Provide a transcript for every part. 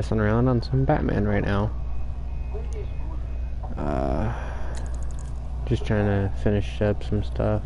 Messing around on some Batman right now. Just trying to finish up some stuff.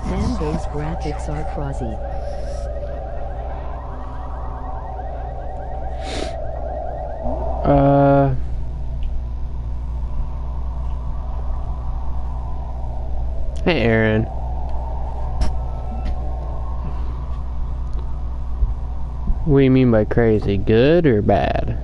Man, those graphics are crazy. Hey, Aaron. What do you mean by crazy? Good or bad?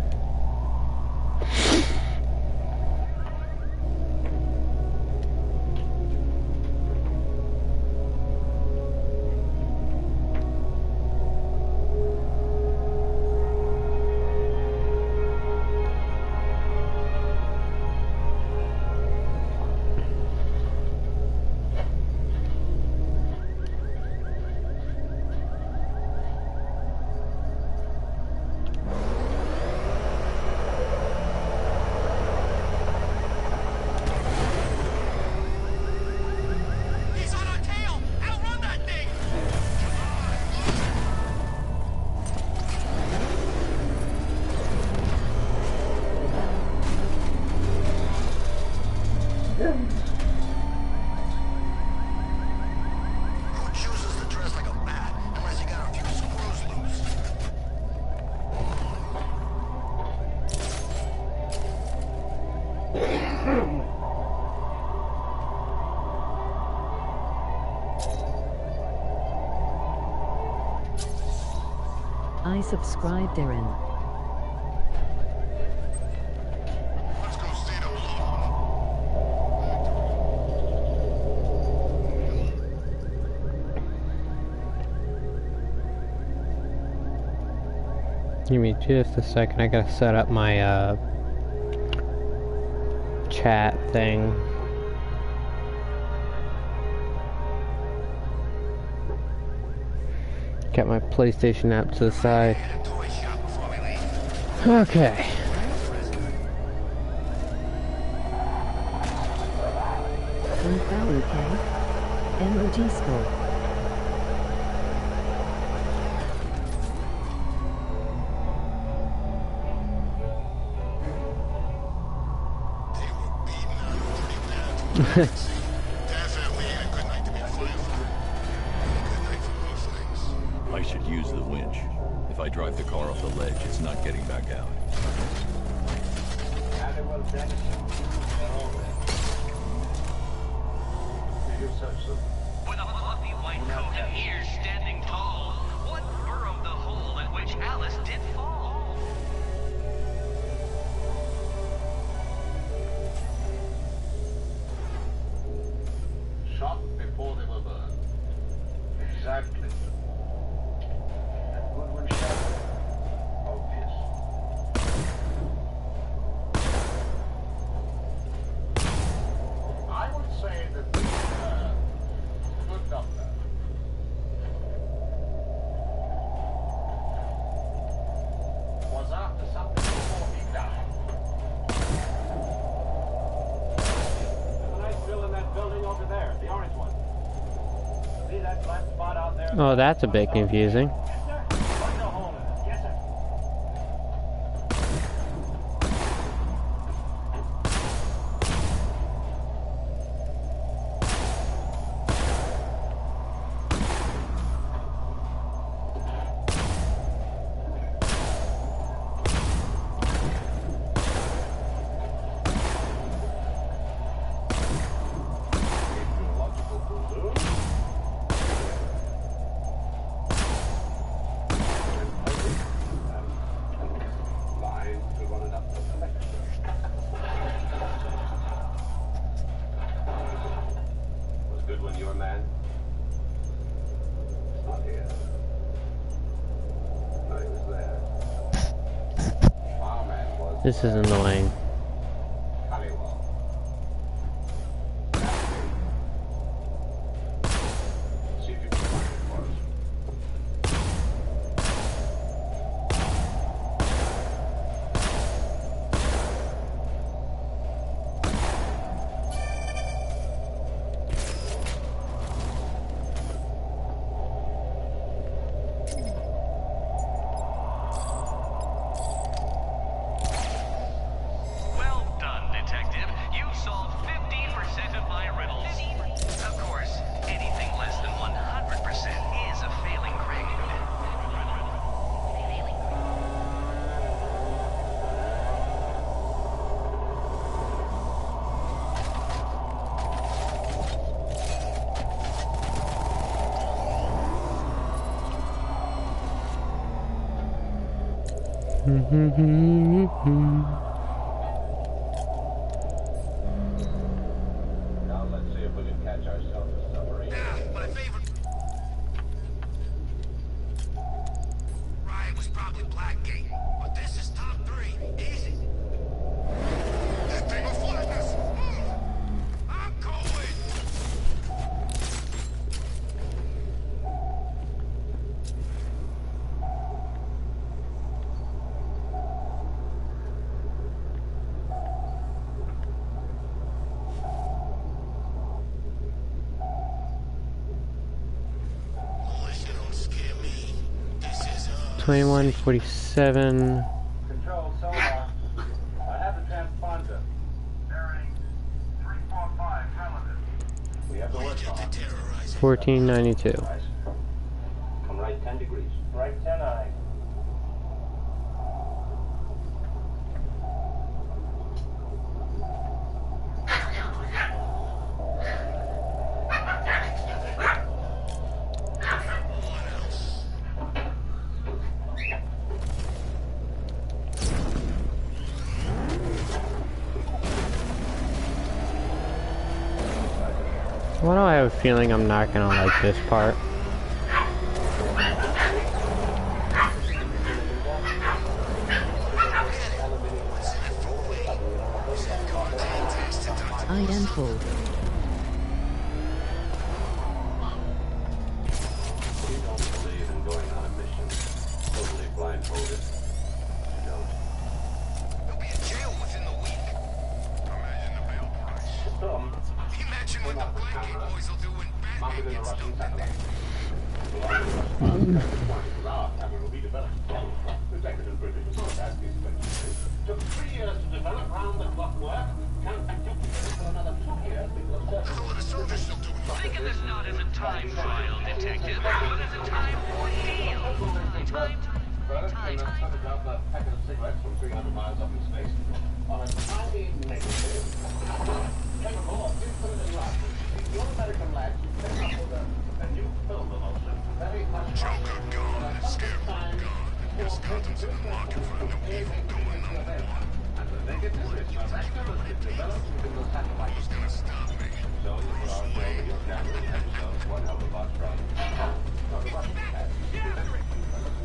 I subscribed, Aaron. Let's go see the Give me just a second. I gotta set up my chat thing. Got my PlayStation app to the side. Okay. Okay. Emoji skull. Definitely a good night to be a firefighter. Good night for most things. I should use the winch. If I drive the car off the ledge, it's not getting back out. With a fluffy white coat and ears standing tall, what burrowed the hole in which Alice did fall? Shot before they were burned. Exactly. And Goodwin shadow. Obvious. I would say that the good doctor was after something before he died. There's a nice bill in that building over there, the orange one. See that black spot out there? Oh, that's a bit confusing. Yes, sir. Punch a hole in it. Yes, sir. Meteorological balloon. This is annoying. See if you can find it for us. Well done, Detective. You solved 50% of my riddles. Of course, anything less than 100% is a failing grade. Now let's see if we can catch ourselves a submarine. My favorite ride was probably Blackgate, but this is top 3. Easy. That thing will flatten us. I'm going. Militia don't scare me. This is 2147. Control sonar. I have the transponder. Bearing 345 relative. We have the work on. terrorizing. 1492. Come right 10 degrees. Right 10 I. Why do I have a feeling I'm not gonna like this part? I am full. We don't believe in going on a mission totally blindfolded. You don't. They'll be in jail within the week. Imagine the bail price. Some Imagine what the Blackgate boys will do when mounted Batman in a gets Russian dumped in there. Took 3 years to develop round-the-clock work. Can't be duplicated for another 2 years because What are the soldiers still doing? Think of this not as a time trial, Detective, but as a time ordeal. Time. First, and then photograph a packet of cigarettes from 300 miles up in space on a tiny negative capable of infinite enlargement. Your American lads came up with a new film emulsion, very much Joker gone, Scarecrow gone. Miss Gotham's in the market for a new evil villain #1. and the negative is miraculously developed within the satellite. Who's gonna stop me? So you put our show with your camera and have yourself one hell of a box run. Now the Russians had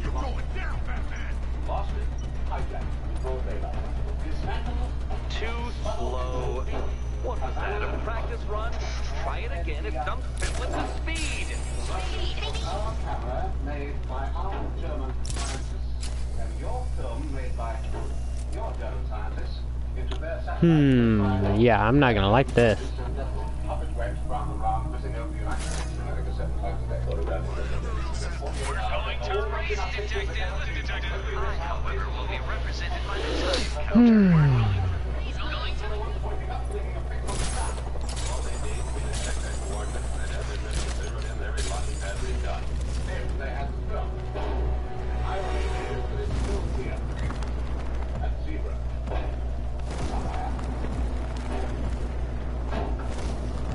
You're going down, Batman! lost it, hijacked, broad daylight. Dismantled. Too slow. What was that, a practice run? Try it again at some semblance of speed. Our camera made by our German scientists and your film made by your German scientists into their satellite. Yeah, I'm not gonna like this. Puppet webs round and round, missing over the United States of America 7 times a day. We're going to race, Detective. I, however, will be represented by the time counter. They had the film. Irony is that it's still here. At Zebra. Somewhere.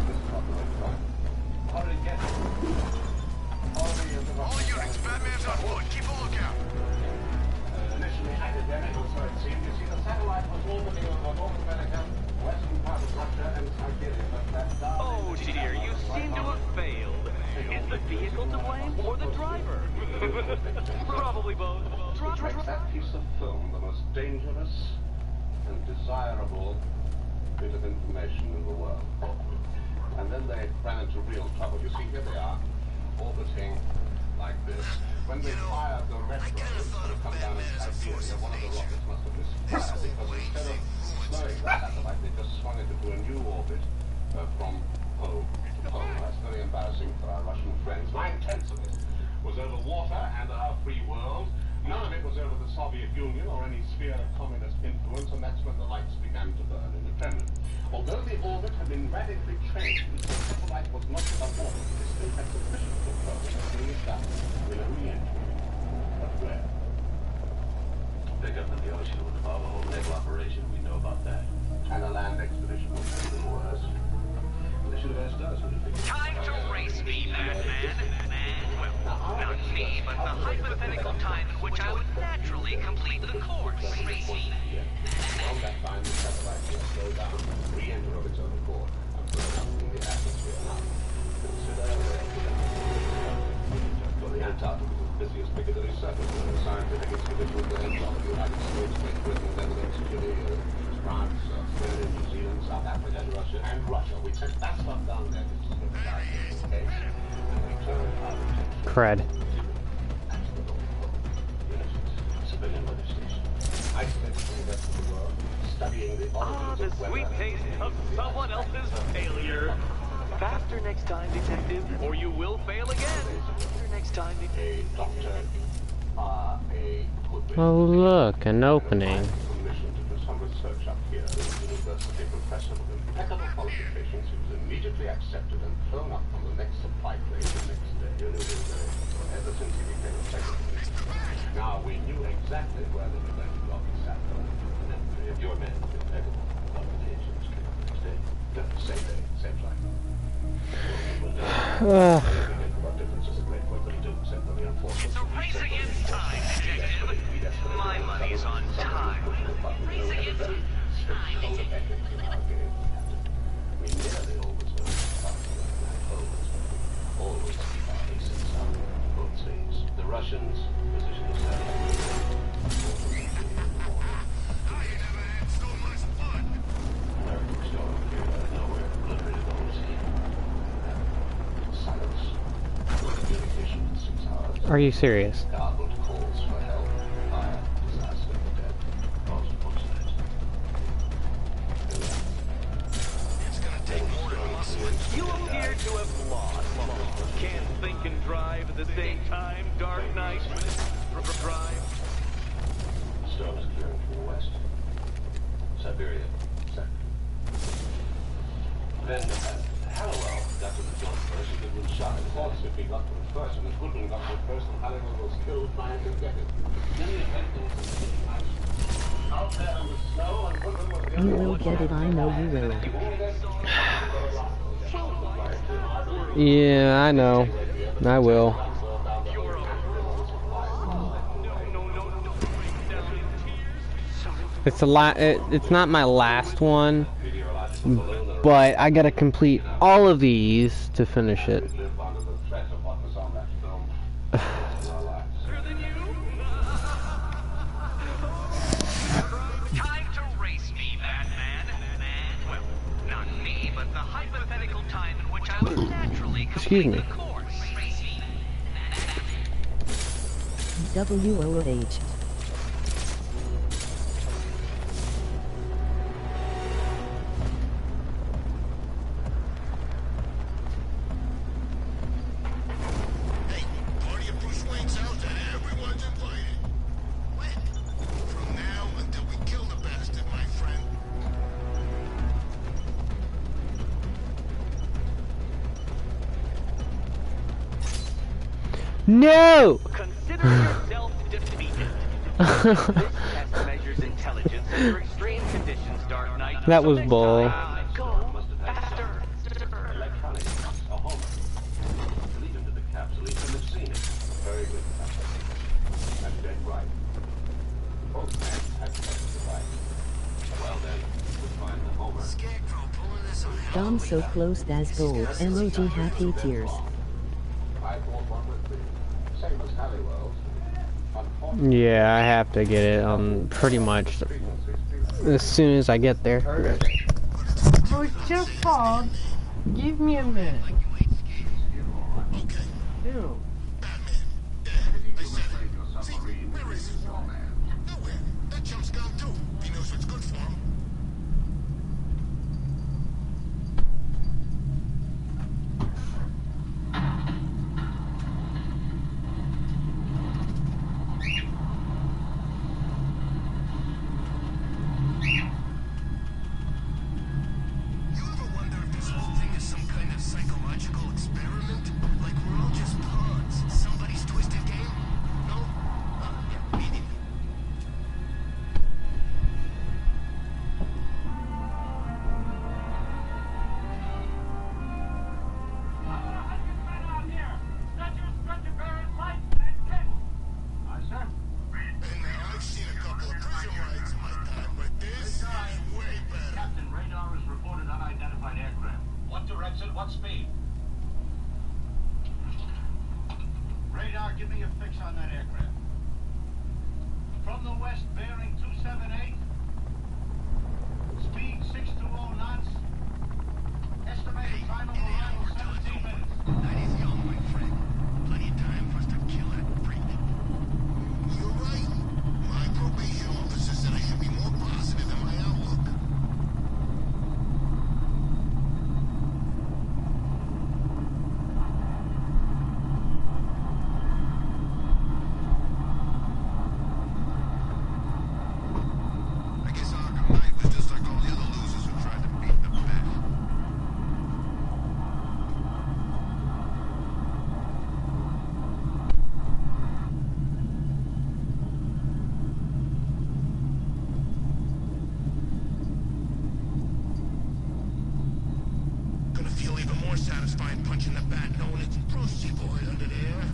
This is not the way to go. Already get it. Already in the All units, Batman's on foot. Keep a lookout. Initially academic, or so it seemed. You see, the satellite was orbiting over North America, western part of Russia, and Siberia. But that Oh dear, you seem to have failed. Is the vehicle to blame or the driver? Probably both. Which makes that piece of film the most dangerous and desirable bit of information in the world. And then they ran into real trouble. You see, here they are, orbiting like this. When they fired the retro to come down in Siberia, one of the rockets must have misfired because instead of slowing the satellite, they just swung it into a new orbit from pole to pole. That's very embarrassing for our Russian friends. 9/10 of it was over water and our free world. None of it was over the Soviet Union or any sphere of communist influence, and that's when the lights began to burn in the Kremlin. Although the orbit had been radically changed, the satellite was not abort. It still had sufficient control to bring it down with a re-entry. But where? Pick up in the ocean with a whole naval operation. We know about that. And a land expedition was even worse. They should have asked us. Time to race me, Batman. Well, not me, but the hypothetical time in which I would naturally complete the course. Racing. Along that time, the satellite will slow down, re-enter of its own accord, and burn up in the atmosphere. Now, consider for the Antarctic is the busiest Piccadilly Circus where a scientific expedition going from the United States, Great Britain, Netherlands, Chile, France, Australia, New Zealand, South Africa, and Russia. We sent that stuff down there to see the okay? And we turned our attention Cred. to the North Pole. Yes, civilian weather station. Isolated from the rest of the world, studying the origins The of weather. sweet taste of someone else's failure. Faster next time, detective, or you will fail again. Faster next time, A doctor, a good Oh look, an opening. permission to do some research up here at the university professor with impeccable qualifications. He was immediately accepted and thrown up on the next supply plane the next day. Ever since he became a secretary. Now we knew exactly where they were going to drop the satellite. And then three of your men with impeccable qualifications came up the next day. Same day, same flight. Ugh. What difference does it make what they do, except for the unfortunate? It's a race against time, detective. My money's on time. Race against time, detective. We nearly always know always keep our aces up both sleeves. The Russians position the satellite. I ain't never had so much fun. American storm appeared out of nowhere, obliterated the whole scene. Silence. Communication for 6 hours. Are you serious? Garbled calls for help, fire, disaster, death. Calls and postmates. It's gonna take more than muscle and You appear to have lost. Can't think and drive at the same time. Dark Knight. Drive. Storm is clearing from the west. Siberia. Then Hallowell got to the jump first and Goodwin shot him. Of course, if he got to it first, and if Goodwin got to it first, and Halliwell was killed trying to get it. Then the event was out there in the snow, and Goodwin was the You only will get it, I know you will. Yeah, I know. I will. It's not my last one, but I gotta complete all of these to finish it. live under the threat of what was on that film. Our lives. Time to race me, Batman. Well, not me, but the hypothetical time in which I would naturally Excuse complete me. the course. WOH. Hey, party of Bruce Wayne's out and everyone's invited. When? From now until we kill the bastard, my friend. No! Consider yourself defeated. This test measures intelligence under extreme conditions, Dark Knight. That So was next bull. time, go faster. Electronics, a home. Lead him to the capsule. He couldn't have seen it. Very good. That's dead right. Both men had testified. Well then, we'll find the Homer. Scarecrow pulling this on Dom so close as gold. Emoji happy tears. I bought one with me. Same as Halliwell's. Unfortunately, Yeah, I have to get it on pretty much frequencies as soon as I get there. Oh, it's just called. Give me a minute. Ew. Where is he? Nowhere. That jump's gone too. He knows what's good for him. You ever wonder if this whole thing is some kind of psychological experiment? Like we're all just pawns in somebody's twisted game? No? Yeah, me neither. And now I've seen a couple of prison rides in my time, but this is way better. Captain, radar has reported unidentified aircraft. What direction? What speed? Radar, give me a fix on that aircraft. From the west, bearing 278. Speed 620 knots. Estimated time of arrival 17 minutes. That is young, my friend. Plenty of time for us to kill that freak. You're right. My probation officer said I should be more positive in my outlook. I guess Arkham Knight was just like all the other losers who tried to beat the best. Gonna feel even more satisfying punching the bat knowing it's Brosy Boy under there.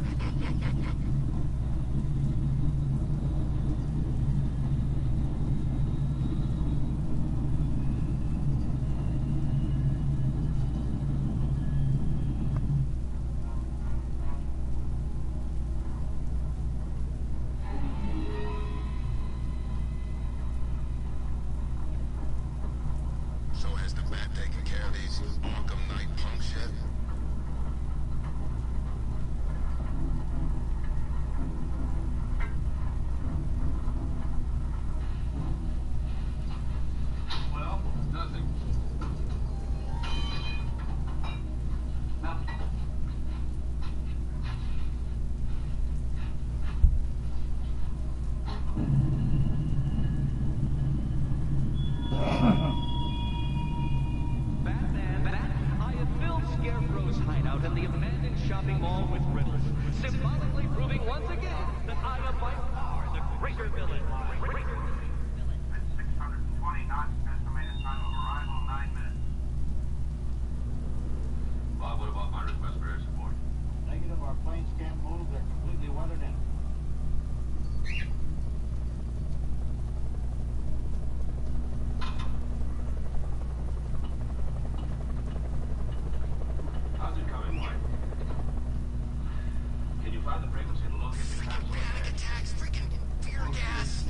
So has the bat taken care of these Arkham Knight punks yet? Well, nothing. Nothing. I have filled Scarecrow's hideout in the abandoned shopping mall with riddles, symbolically proving once again that I am by far the greater villain. At 620 knots, estimated time of arrival 9 minutes. Bob, what about my request for air support? Negative, our planes can't move. They're completely weathered in. How's it coming, Mike? Can you find the frequency to locate the capsule? Panic attacks, freaking fear gas.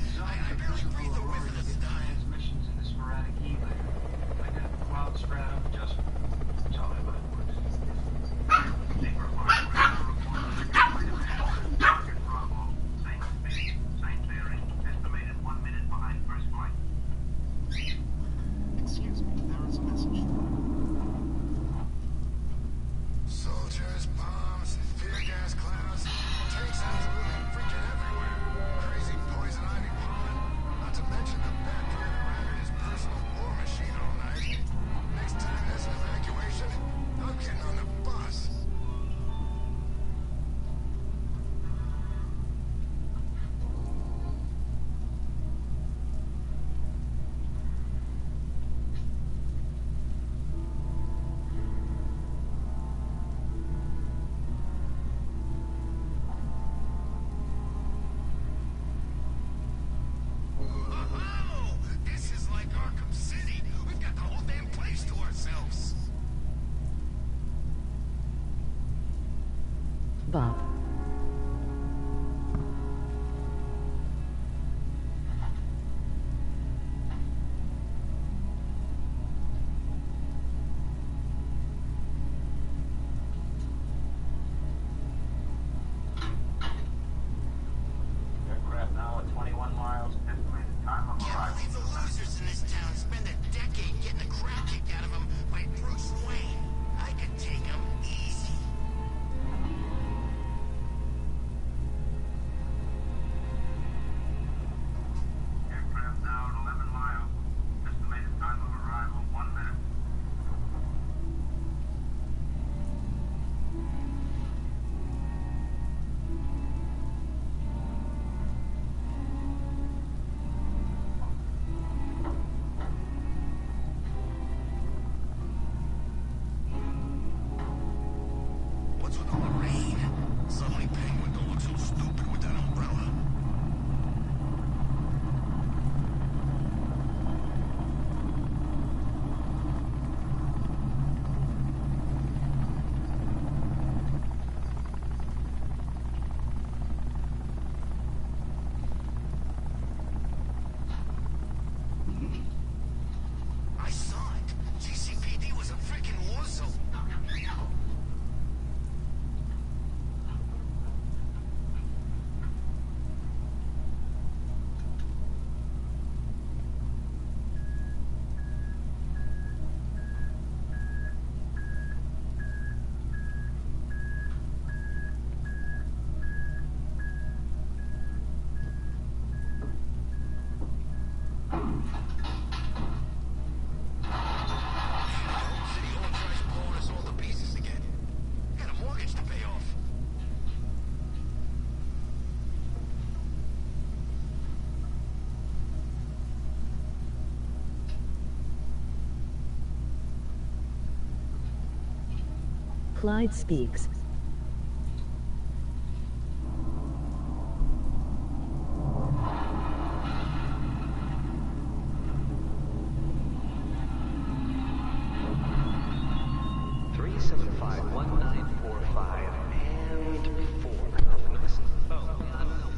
Clyde speaks.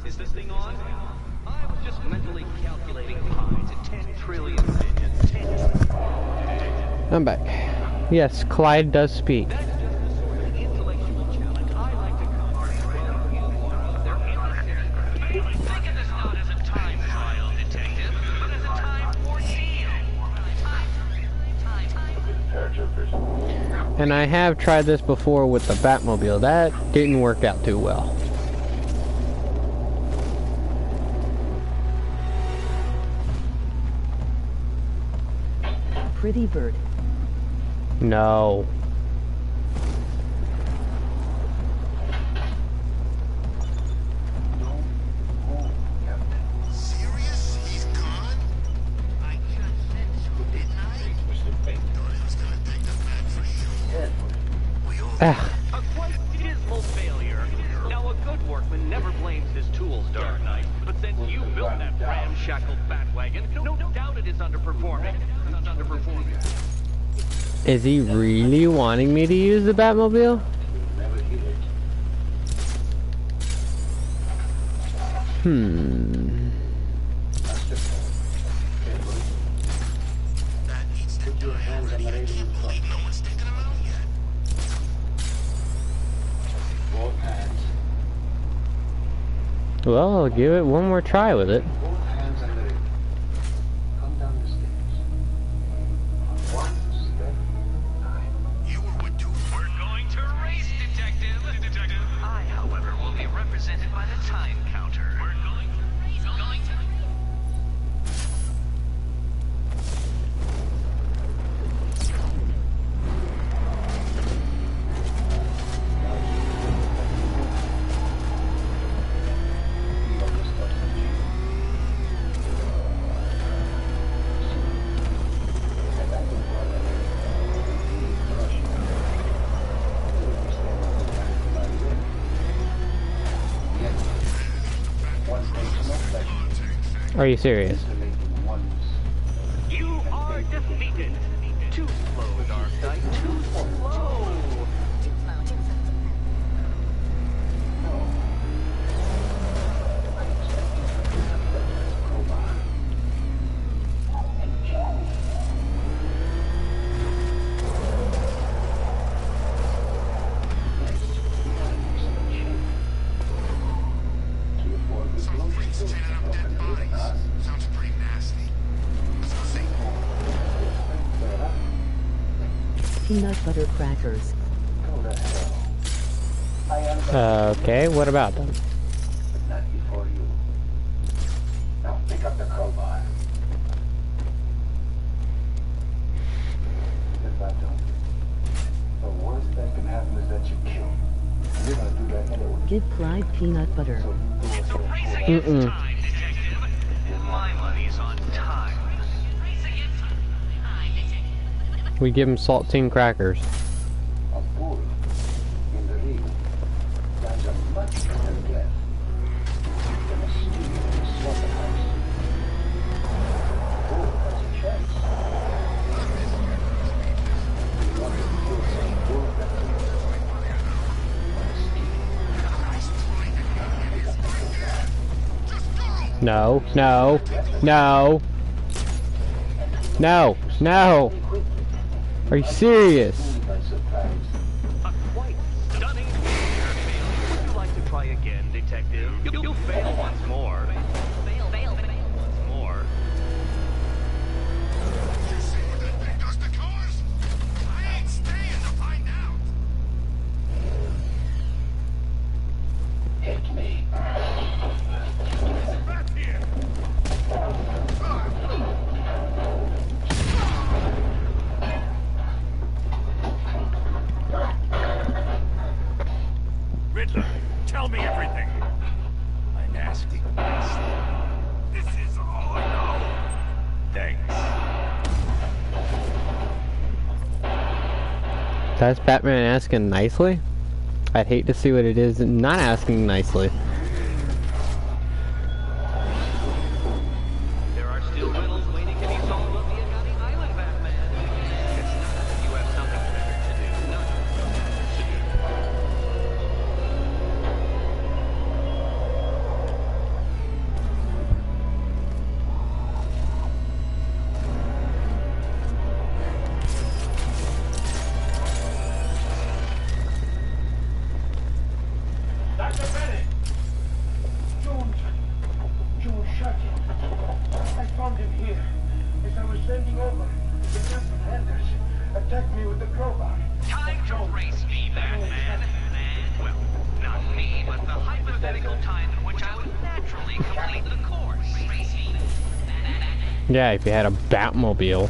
Is this thing on? I was just mentally calculating pi to 10 trillion digits. 10. I'm back. Yes, Clyde does speak. That's just the sort of intellectual challenge I like to come from you or their innocent. Think of this not as a time trial, detective, but as a time ordeal. And I have tried this before with the Batmobile. That didn't work out too well. Pretty bird. No. Serious? He's gone? I just said so, didn't I? Thought he was gonna take the bag for you. We all Ah, A quite dismal failure. Now, a good workman never blames his tools, Dark Knight. But since you built that ramshackle Batwagon, no doubt it is underperforming. is he really wanting me to use the Batmobile? that needs to die already. I can't believe no one's taken him out yet. Both hands. Well, I'll give it one more try with it. Both hands on the ring. Come down the stairs. One step. You were with two. We're going to race, Detective. I, however, will be represented by the time counter. We're going to race. Are you serious? You are defeated. Too slow, Dark Knight. Too slow. Some freaks chatting up dead bodies. Sounds pretty nasty. Let's go see. Peanut butter crackers. Okay, what about them? Not before you. Now pick up the crowbar. If I don't, the worst that can happen is that you kill. You're gonna do that anyway. Give Clyde peanut butter. It's a race against time, Detective. And my money's on time. We give him saltine crackers. A bull in the league. That's a much better guess. You're gonna steal the slaughterhouse. Bull has a chance. You want to kill some bull that No, no, no. No, no. Are you serious? by surprise. A quite stunning failure. Would you like to try again, Detective? You'll fail once more. Fail once more. You see what that thing does to cars? I ain't staying to find out. Hit me. Back here. Riddler, tell me everything. I'm asking nicely. This is all I know. Thanks. That's Batman asking nicely? I'd hate to see what it is not asking nicely. There are still riddles waiting to be solved on the Agani Island, Batman. It's not as if you have something better to do. Nothing to do. Dr. Bennett! June Sharkey. I found him here. As I was bending over, the Captain Anders attacked me with the crowbar. Time to race me, Batman. Well, not me, but the hypothetical time in which I would naturally complete the course. Yeah, if you had a Batmobile.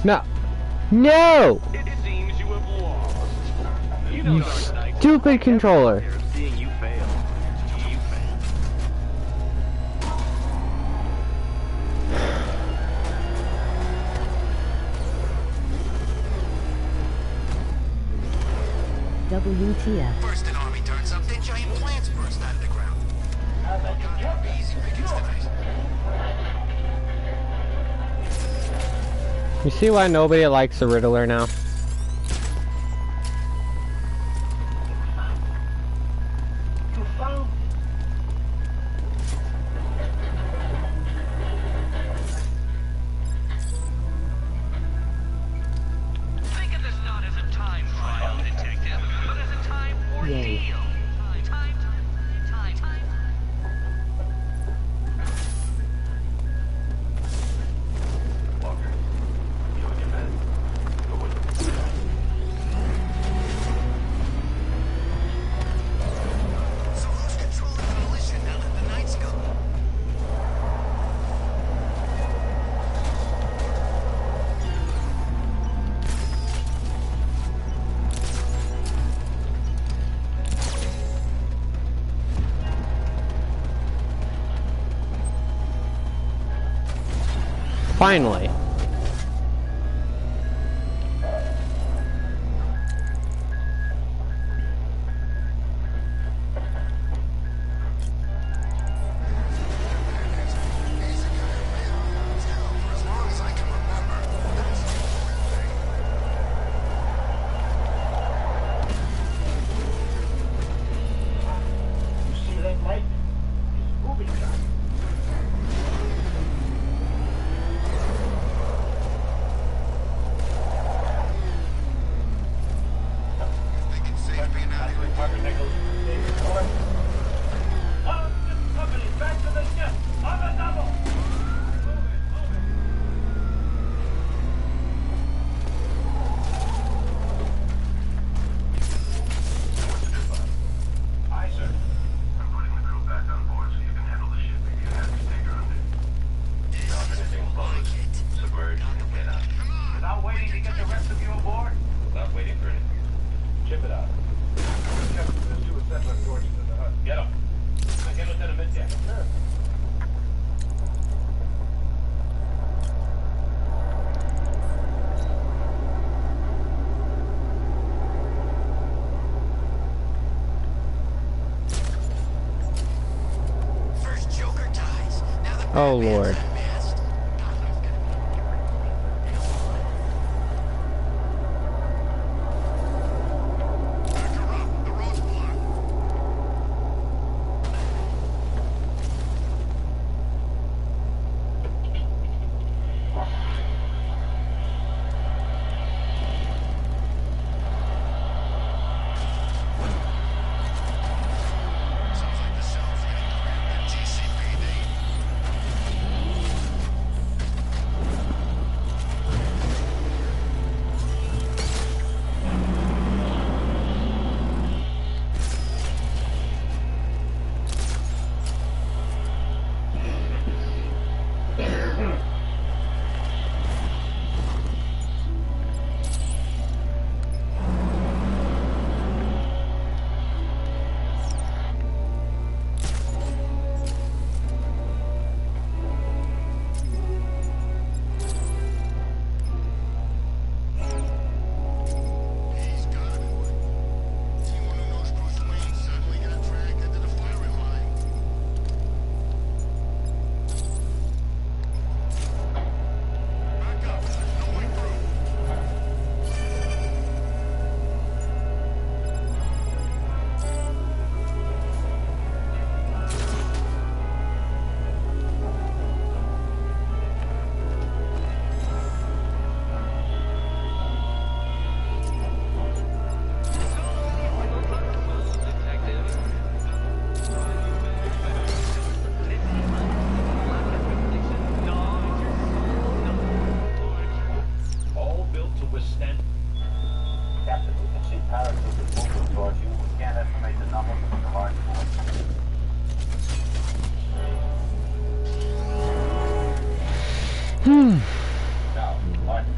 No. No! It seems you have lost. You know, You Darkseid, stupid controller. after seeing you fail, you fail. WTF. First an army turns up, then giant plants burst out of the ground. Easy pickings tonight. You see why nobody likes the Riddler now? You found Think of this not as a time trial, detective, but as a time ordeal. Yay. Time. Walker, you and your men, go with them. So who's controlling the militia now that the night's come? Finally. For as long as I can remember, that's the only thing. You see that light? It's moving time. Thinking safe being out here. Company, back to the ship. On the double. Aye, sir. I'm putting the crew back on board so you can handle the ship if you have to take her under. Drop anything close, submerge, and get out. Without waiting to get the rest of you aboard? Without waiting for anything. Chip it out. There's two assembler torches in the hut. Get them. Get Lieutenant Midday. Sure. First Joker dies. Now the Oh, Batman's Lord. unmasked. Back her up. The road's blocked. Sounds like the cell's getting cleared at GCPD. Now, Martin,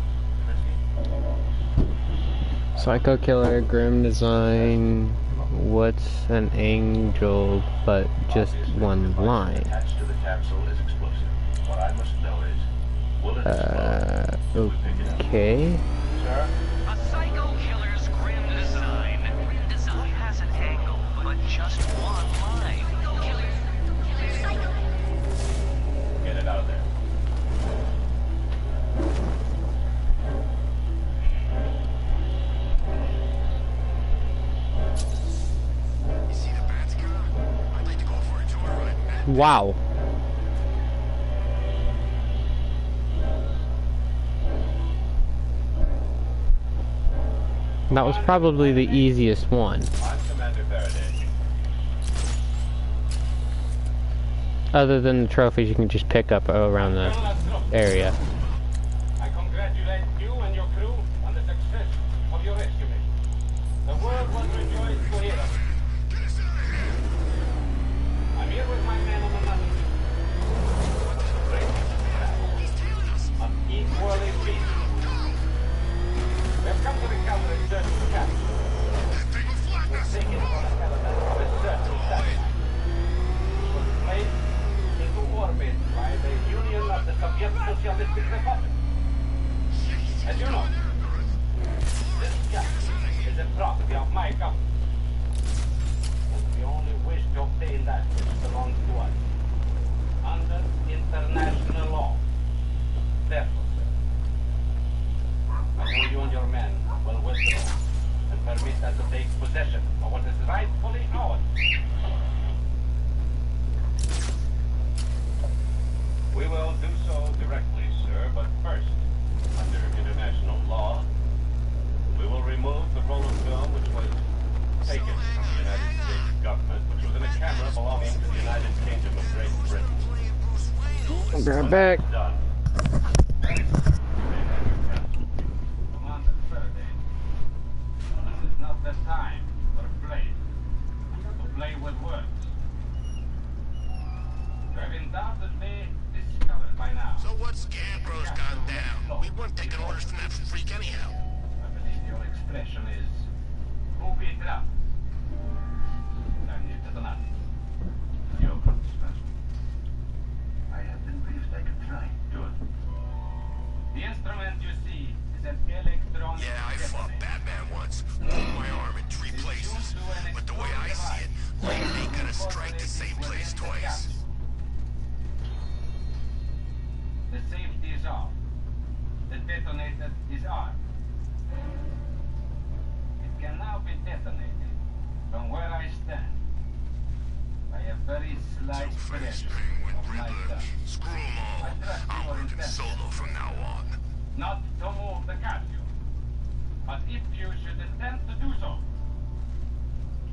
Psycho killer, grim design. What's an angel but just one line? attached to the capsule is explosive. What I must know is, will it explode? Will we pick it up? Okay. Sir? A psycho killer's grim design. Grim design has an angle, but just one line. Get it out of there. You see the bats car? I'd like to go for a joyride. Wow. That was probably the easiest one. I'm Commander Faraday. Other than the trophies you can just pick up around the area. I congratulate you and your crew on the success of your rescue mission. The world will rejoice to hear of it. I'm here with my men on the mountain. I'm equally pleased. We've come to recover a certain capsule. We'll take it on an element of a certain satellite. It was placed into orbit by the Union of the Soviet Socialistic Republic. As you know, this capsule is a property of my government. And we only wish to obtain that which belongs to us under international law. Therefore, sir, I know you and your men will withdraw and permit us to take possession of what is rightfully ours. We will do so directly, sir, but first, under international law, we will remove the roll of film which was taken from the United States government, which was in a camera belonging to the United Kingdom of Great Britain. Grab back. Done. Commander Faraday, this is not the time for play. To play with words. You have undoubtedly discovered by now. So what Scarecrow's gone down? We weren't taking orders from that freak anyhow. I believe your expression is who beat it up. And it is not. Your special. I have been briefed. I can try. Good. The instrument you see is an electronic. Yeah, I fought Batman once. Broke my arm in 3 places. But the way I see it, lightning ain't gonna strike the same place twice. The safety is off. The detonator is on. It can now be detonated from where I stand by a very slight Two-Face pressure Penguin, of my Riddler. thumb. Screw 'em all. I'm working solo from now on. Not to move the capsule. But if you should attempt to do so,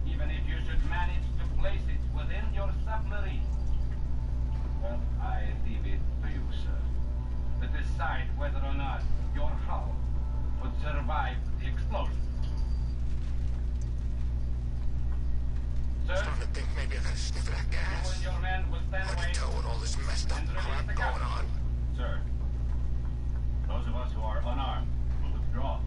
even if you should manage to place it within your submarine, well, I leave it to you, sir, to decide whether or not your hull would survive the explosion. Sir, Starting to think maybe I gotta sniff that you gas. and your men will stand I away can tell with all this messed up and release crap the going capsule. on. Sir, those of us who are unarmed will withdraw.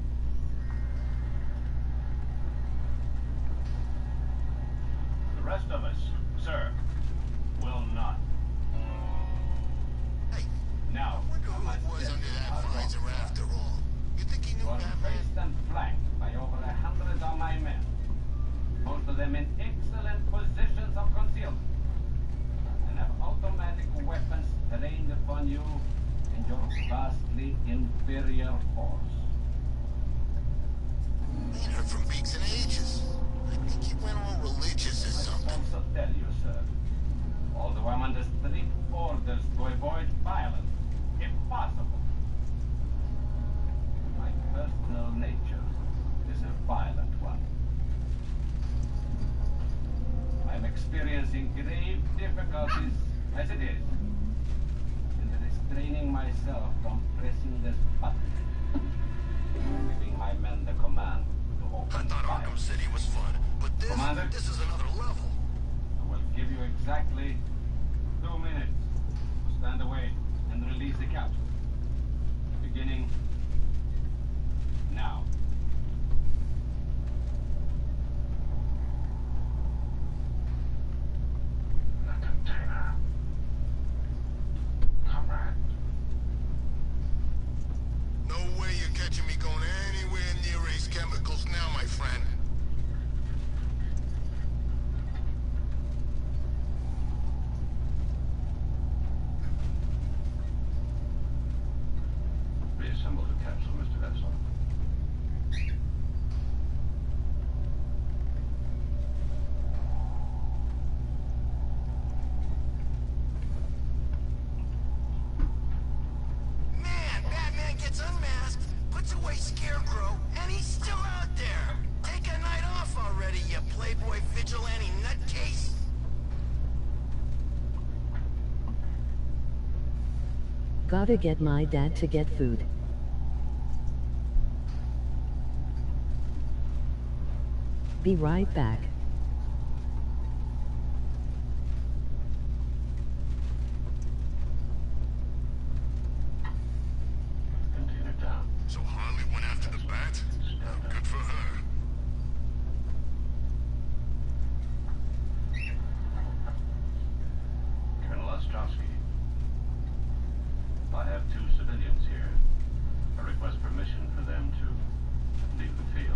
The rest of us, sir, will not. Hey, Now, I wonder I who must it was get under that out of visor office. after all. You think he knew You are Batman? faced and flanked by over 100 of my men, most of them in excellent positions of concealment, and have automatic weapons trained upon you and your vastly inferior force. I ain't heard from Beaks in ages. I think he went all religious or I must something. also tell you, sir, although I'm under strict orders to avoid violence, if possible, my personal nature is a violent one. I'm experiencing grave difficulties as it is in restraining myself from pressing this button, giving my men the command to I open thought fire. Arkham City was fun, but Commander? this is another level. I will give you exactly 2 minutes to stand away and release the capsule. months away, Scarecrow, and he's still out there. Take a night off already, you playboy vigilante nutcase. Gotta get my dad to get food. Be right back. Container down. So Harley went after the bat? Good for her. Colonel Ostrowski. I have 2 civilians here. I request permission for them to leave the field.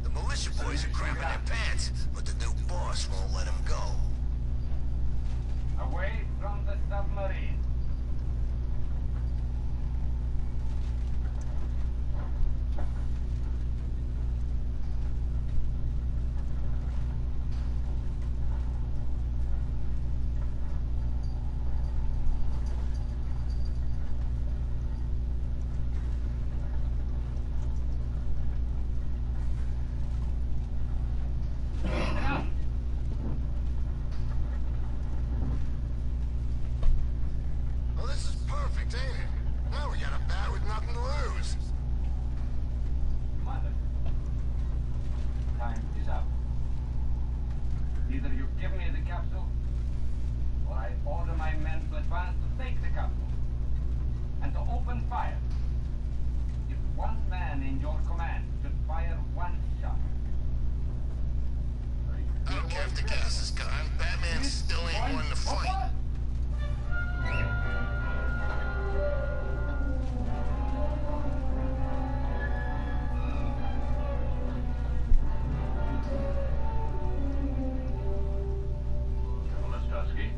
The militia boys are crapping their pants, but the new boss won't let them go. Away from the submarine. Well, this is perfect, ain't it? Now we got a bat with nothing to lose. Commander, time is up. Either you give me the capsule, or I order my men to advance to take the capsule, and to open fire. If one man in your command should fire one shot. I don't care if the gas is gone. Batman still ain't one to fight. Colonel Ostrowski.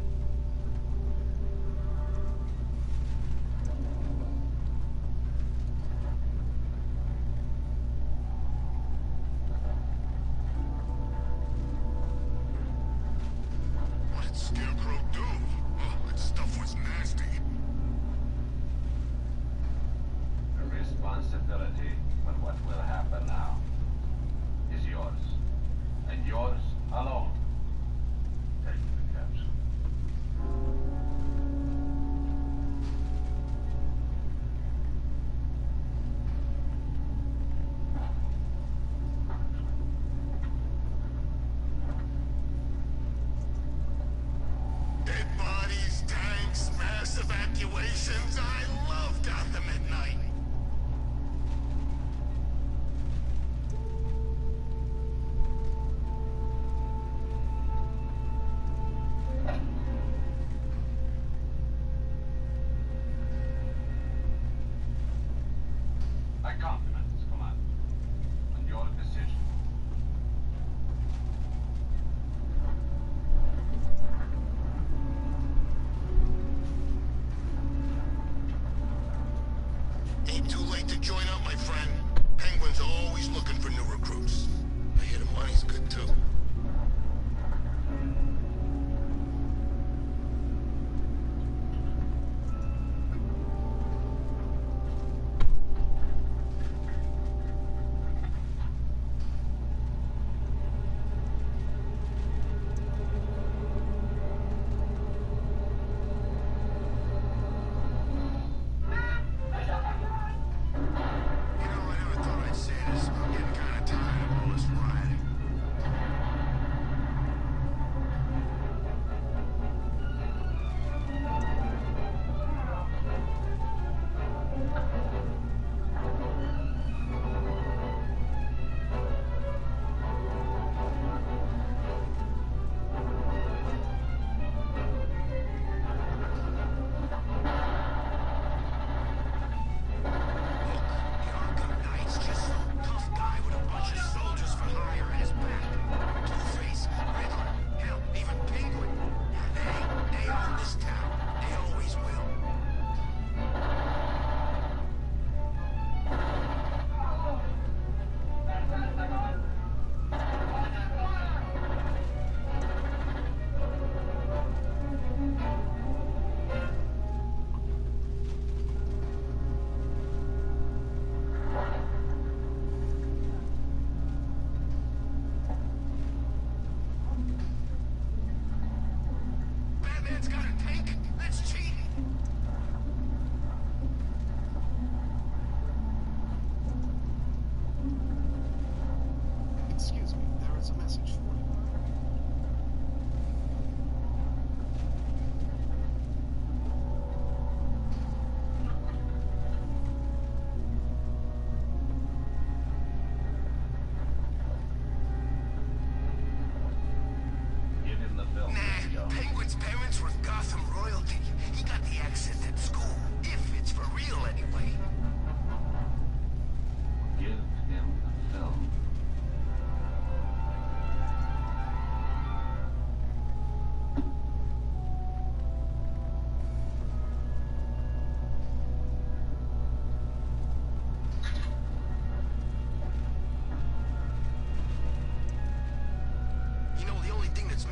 What did Scarecrow do? Oh, that stuff was nasty. The responsibility for what will happen now is yours, and yours alone. Take the capsule. Dead bodies, tanks, mass evacuations. I love Gotham at night. I compliment this command on your decision.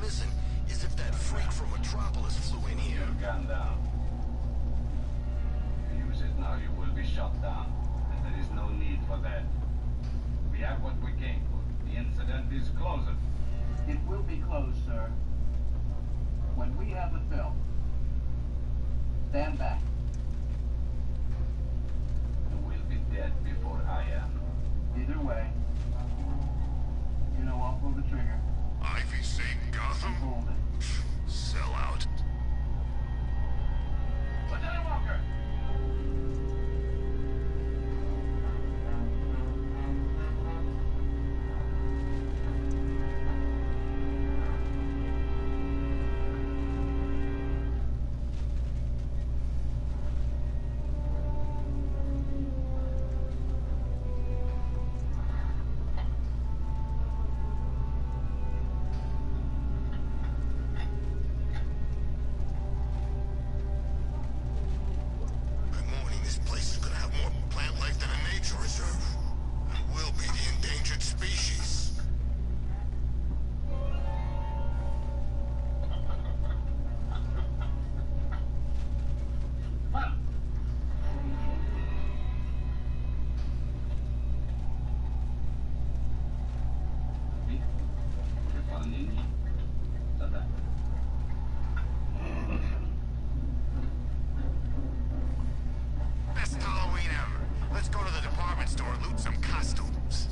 missing is if that freak from Metropolis flew in here. Gun down. If you use it now, you will be shot down. And there is no need for that. We have what we came for. The incident is closed. It will be closed, sir. When we have the film. Stand back. You will be dead before I am. Either way, you know I'll pull the trigger. Ivy saved Gotham? Hold it. Sell out. Lieutenant Walker! Good morning. This place is gonna have more plant life than a nature reserve. And we'll be the endangered species. Best Halloween ever. Let's go to the department store and loot some costumes.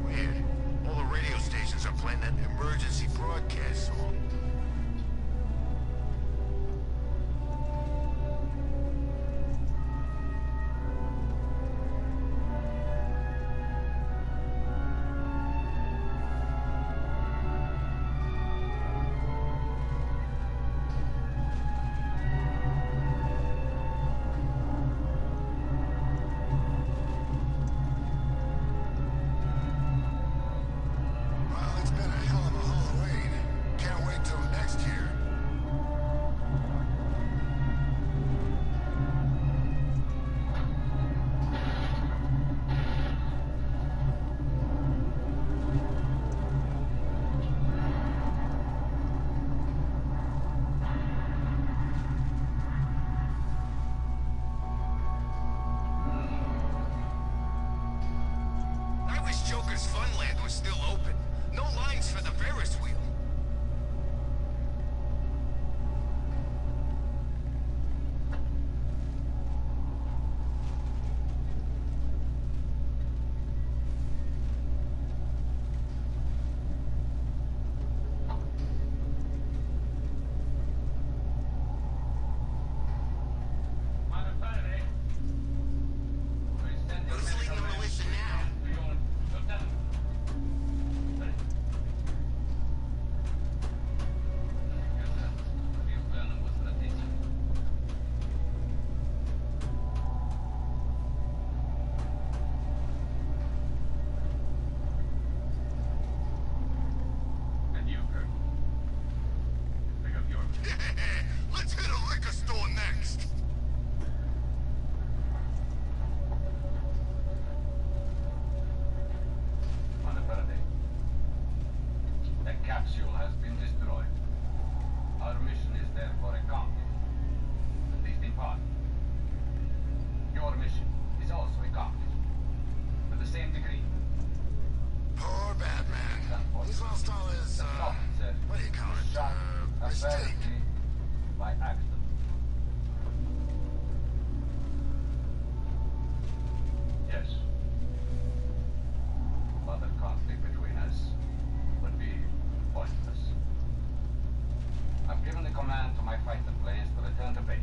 Weird. All the radio stations are playing that emergency broadcast song. Well, it's been a hell of a Halloween. Can't wait till next year. I wish Joker's Funland was still open. No lines for the Ferris wheel. Who's leading the militia now? And you, Kirk. Pick up your... Let's hit a liquor store next. On a Faraday. The capsule has been destroyed. Our mission is therefore accomplished. At least in part. Your mission is also accomplished. To the same degree. Poor Batman. He's lost all his, what do you call it? Shot Mystique. apparently by accident. Yes. Further conflict between us would be pointless. I've given the command to my fighter planes to return to base.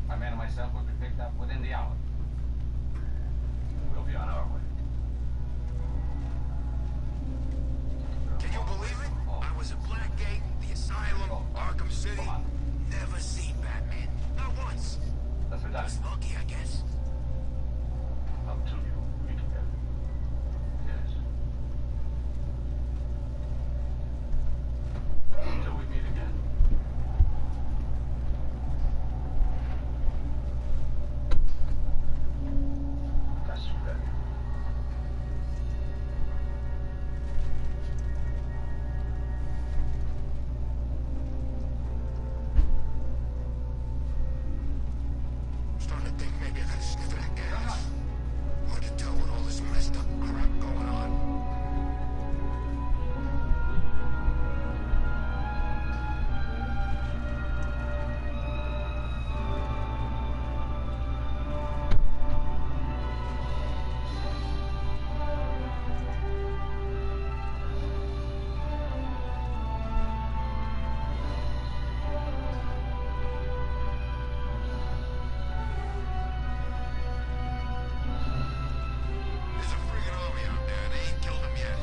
My men and myself will be picked up within the hour. We'll be on our way. Can you believe it? I was at Blackgate, the Asylum, Arkham City. That's lucky, I guess. Until you meet again. Yes. Until we meet again. That's right. I'm starting to think maybe I gotta sniff it again. Hard to tell with all this messed up crap going on. There's a friggin' army out there. They ain't killed him yet.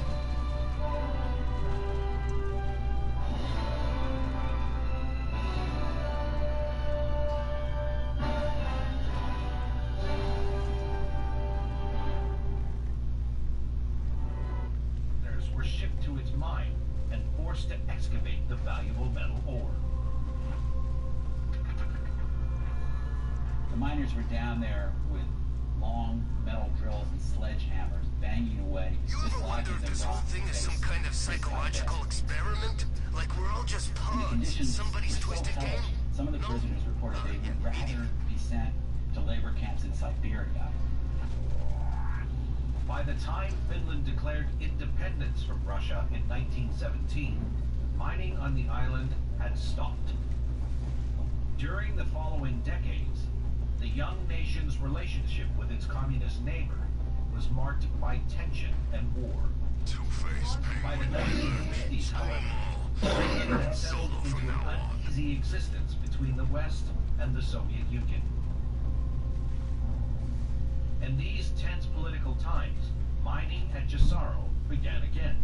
Miners were shipped to its mine and forced to excavate the valuable metal ore. The miners were down there with long metal drills and sledgehammers, banging away, You ever wonder if this whole thing is some kind of psychological experiment? Like we're all just The pawns in conditions somebody's were so twisted game? hellish. Some of the prisoners reported they would rather be sent to labor camps in Siberia. By the time Finland declared independence from Russia in 1917, mining on the island had stopped. During the following decades, the young nation's relationship with its communist neighbor was marked by tension and war. Two-faced By the penguin. 1950s, however, Finland had settled into an uneasy existence between the West and the Soviet Union. In these tense political times, mining at Jezero began again.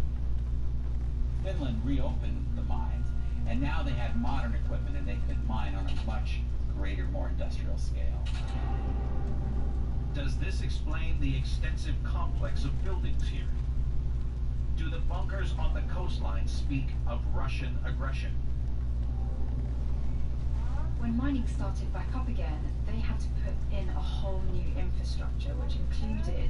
Finland reopened the mines, and now they had modern equipment and they could mine on a much greater, more industrial scale. Does this explain the extensive complex of buildings here? Do the bunkers on the coastline speak of Russian aggression? When mining started back up again, they had to put in a whole new infrastructure, which included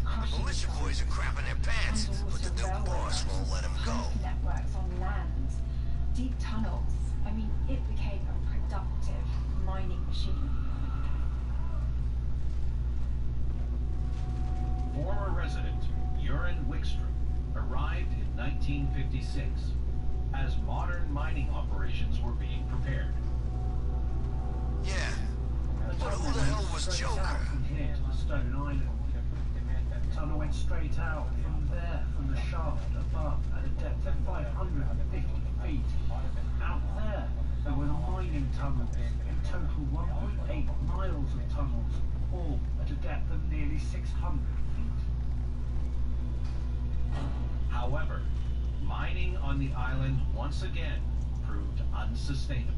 crushing Militia boys are crapping their pants, but the new boss won't let them go. pipe networks on land, deep tunnels. I mean, it became a productive mining machine. Former resident Urin Wickstrom arrived in 1956 as modern mining operations were being prepared. Yeah, but who the hell was Joker? From here to the Stone Island. The tunnel went straight out from there, from the shaft above, at a depth of 550 feet. Out there were the mining tunnels, in total 1.8 miles of tunnels, all at a depth of nearly 600 feet. However, mining on the island once again proved unsustainable.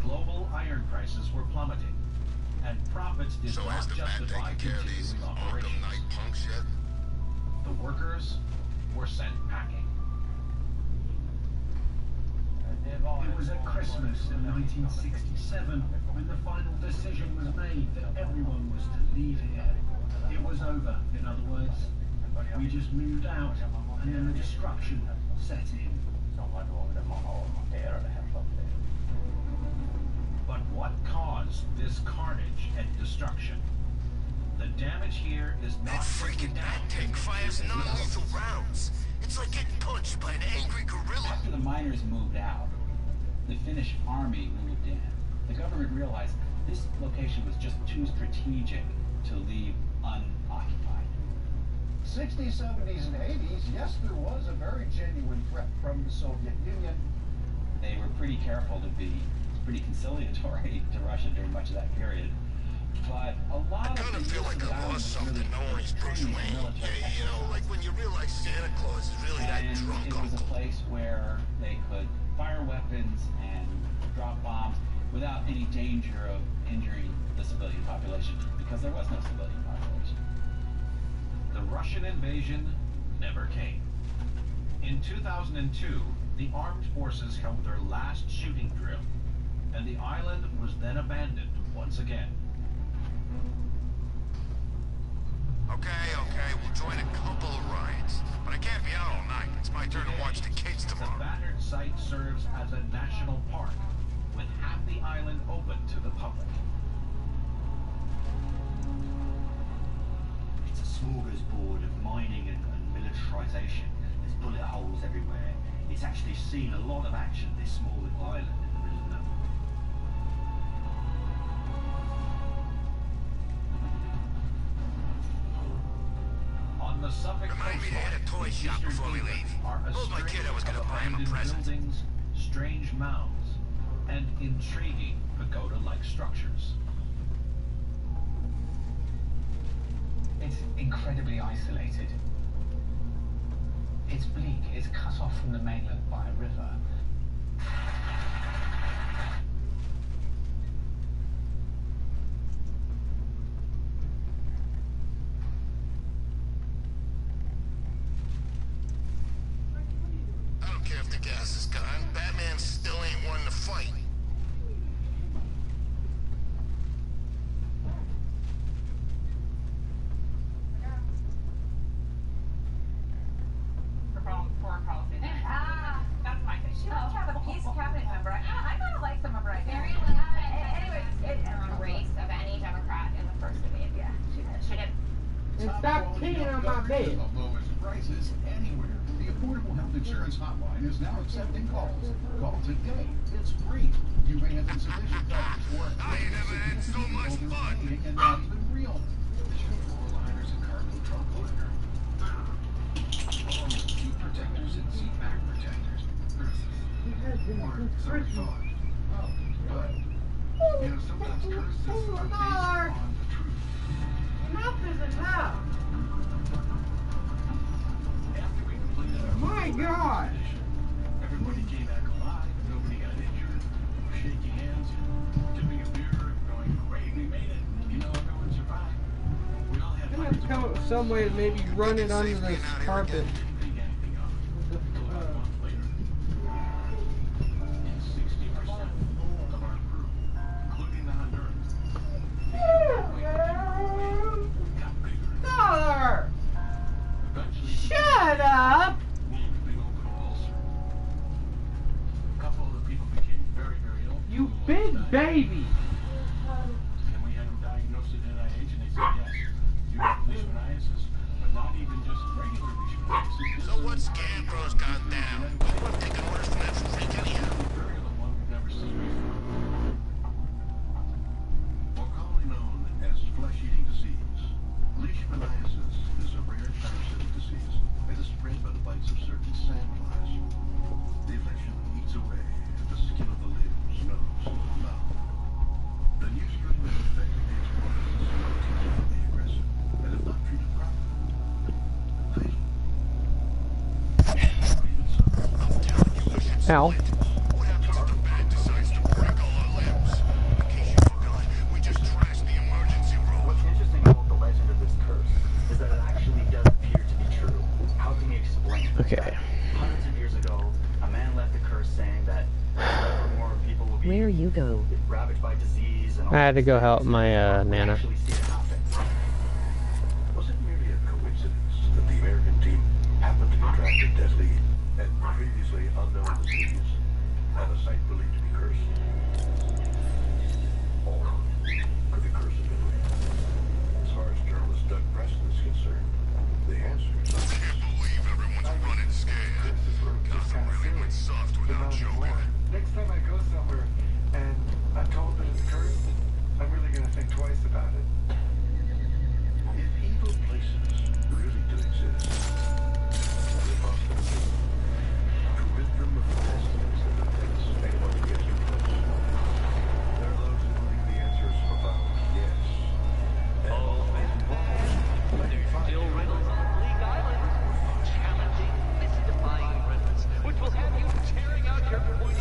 Global iron prices were plummeting, and profits did So not has the bat justify taken care of these continuing Arkham operations. Knight punks yet? The workers were sent packing. It was at Christmas in 1967 when the final decision was made that everyone was to leave here. It was over, in other words. We just moved out, and then the destruction set in. But what caused this carnage and destruction? The damage here is That not freaking bat tank fires non-lethal rounds. It's like getting punched by an angry gorilla. After the miners moved out, the Finnish army moved in. The government realized this location was just too strategic to leave unoccupied. 60s, 70s, and 80s, yes, there was a very genuine threat from the Soviet Union. They were pretty careful to be pretty conciliatory to Russia during much of that period. But a lot I of kind of feel like I lost something knowing he's Bruce Wayne. Yeah, you know, like when you realize Santa Claus is really that And drunk it was a uncle. place where they could fire weapons and drop bombs. without any danger of injuring the civilian population, because there was no civilian population. The Russian invasion never came. In 2002, the armed forces held their last shooting drill, and the island was then abandoned once again. Okay, we'll join a couple of rides, but I can't be out all night. It's my turn to watch the kids The tomorrow. battered site serves as a national park, with half the island open to the public. It's a smorgasbord of mining and militarization. There's bullet holes everywhere. It's actually seen a lot of action, this small little island in the middle of nowhere. On the Suffolk Remind me to hit a toy coastline, shop the before we eastern leave. Cape are a Told my string kid I was gonna of buy him a abandoned present. buildings, strange mounds, and intriguing pagoda-like structures. It's incredibly isolated. It's bleak. It's cut off from the mainland by a river. I don't care if the gas is gone. Batman still ain't one to fight. That's my thing. She must have a peace cabinet member. I kind of like some of her ideas. Anyways, it's a race of any Democrat in the first debate. Yeah, she did. And stop peeing on my bed. Of lowest prices anywhere. The Affordable Health Insurance Hotline is now accepting calls. Call today. It's free. You may have insufficient coverage or I ain't never had so much fun. and not even real. Liners and cargo trunk liner. Along with seat protectors and seat back protectors. Or so we thought. Oh, but you know, sometimes curses are based on the truth. Enough is enough. After we completed our My God. expedition, everybody came back alive. Nobody got injured. We're shaking hands, tipping a beer, going, great, we made it. You know, everyone survived. We all had I'm gonna have to come up with some way to maybe run it under this carpet. didn't think anything of it. Until about a month later. And 60% of our crew, including the Hondurans, got bigger. Dollar! Eventually, Shut up! we had a big open ulcer. A couple of the people became very, very ill. You Who big almost died. baby! And we had them diagnosed at NIH, and they said, yes, you have leishmaniasis, but not even just regular leishmaniasis. So what scan bros got down? We weren't taking orders from that freak anyhow. Virulent one we've never seen before. More commonly known as flesh-eating disease, leishmaniasis is a rare parasitic disease that is spread by the bites of certain sandflies. The infection eats away at the skin of the lips, nose, and mouth. The new strain of infected antibodies is particularly aggressive, and if not treated properly, fatal. Even so, I'm telling you, we should Ow. split. What happens if the bat decides to break all our limbs? In case you forgot, we just trashed the emergency room. What's interesting about the legend of this curse is that it actually does appear to be true. How can we explain it? Okay. Hundreds of years ago, a man left a curse saying that forever more people will be Where you go? ravaged by disease and all I had to these go things. help my Nana. Actually see it happen. Was it merely a coincidence that the American team happened to contract a deadly and previously unknown disease at a site believed to be cursed? Or could the curse have been real? As far as journalist Doug Preston is concerned, the answer is Can't believe everyone's running scared. Gotham really went soft without Joker. Next time I go somewhere and I'm told that it's cursed, I'm really gonna think twice about it. if evil places really do exist, we must to rid them of the pestilence that affects anyone who gets too close. There are those who believe the answer is profound yes. And all those involved, but if you Still riddles on Bleak Island. Challenging, mystifying riddles, which will have you tearing out your point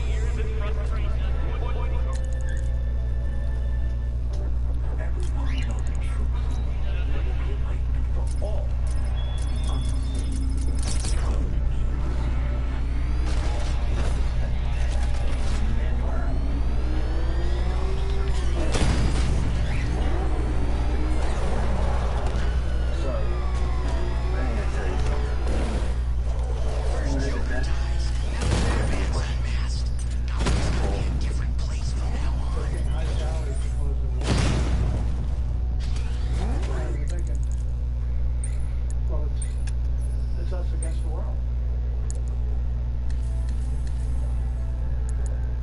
It's us against the world.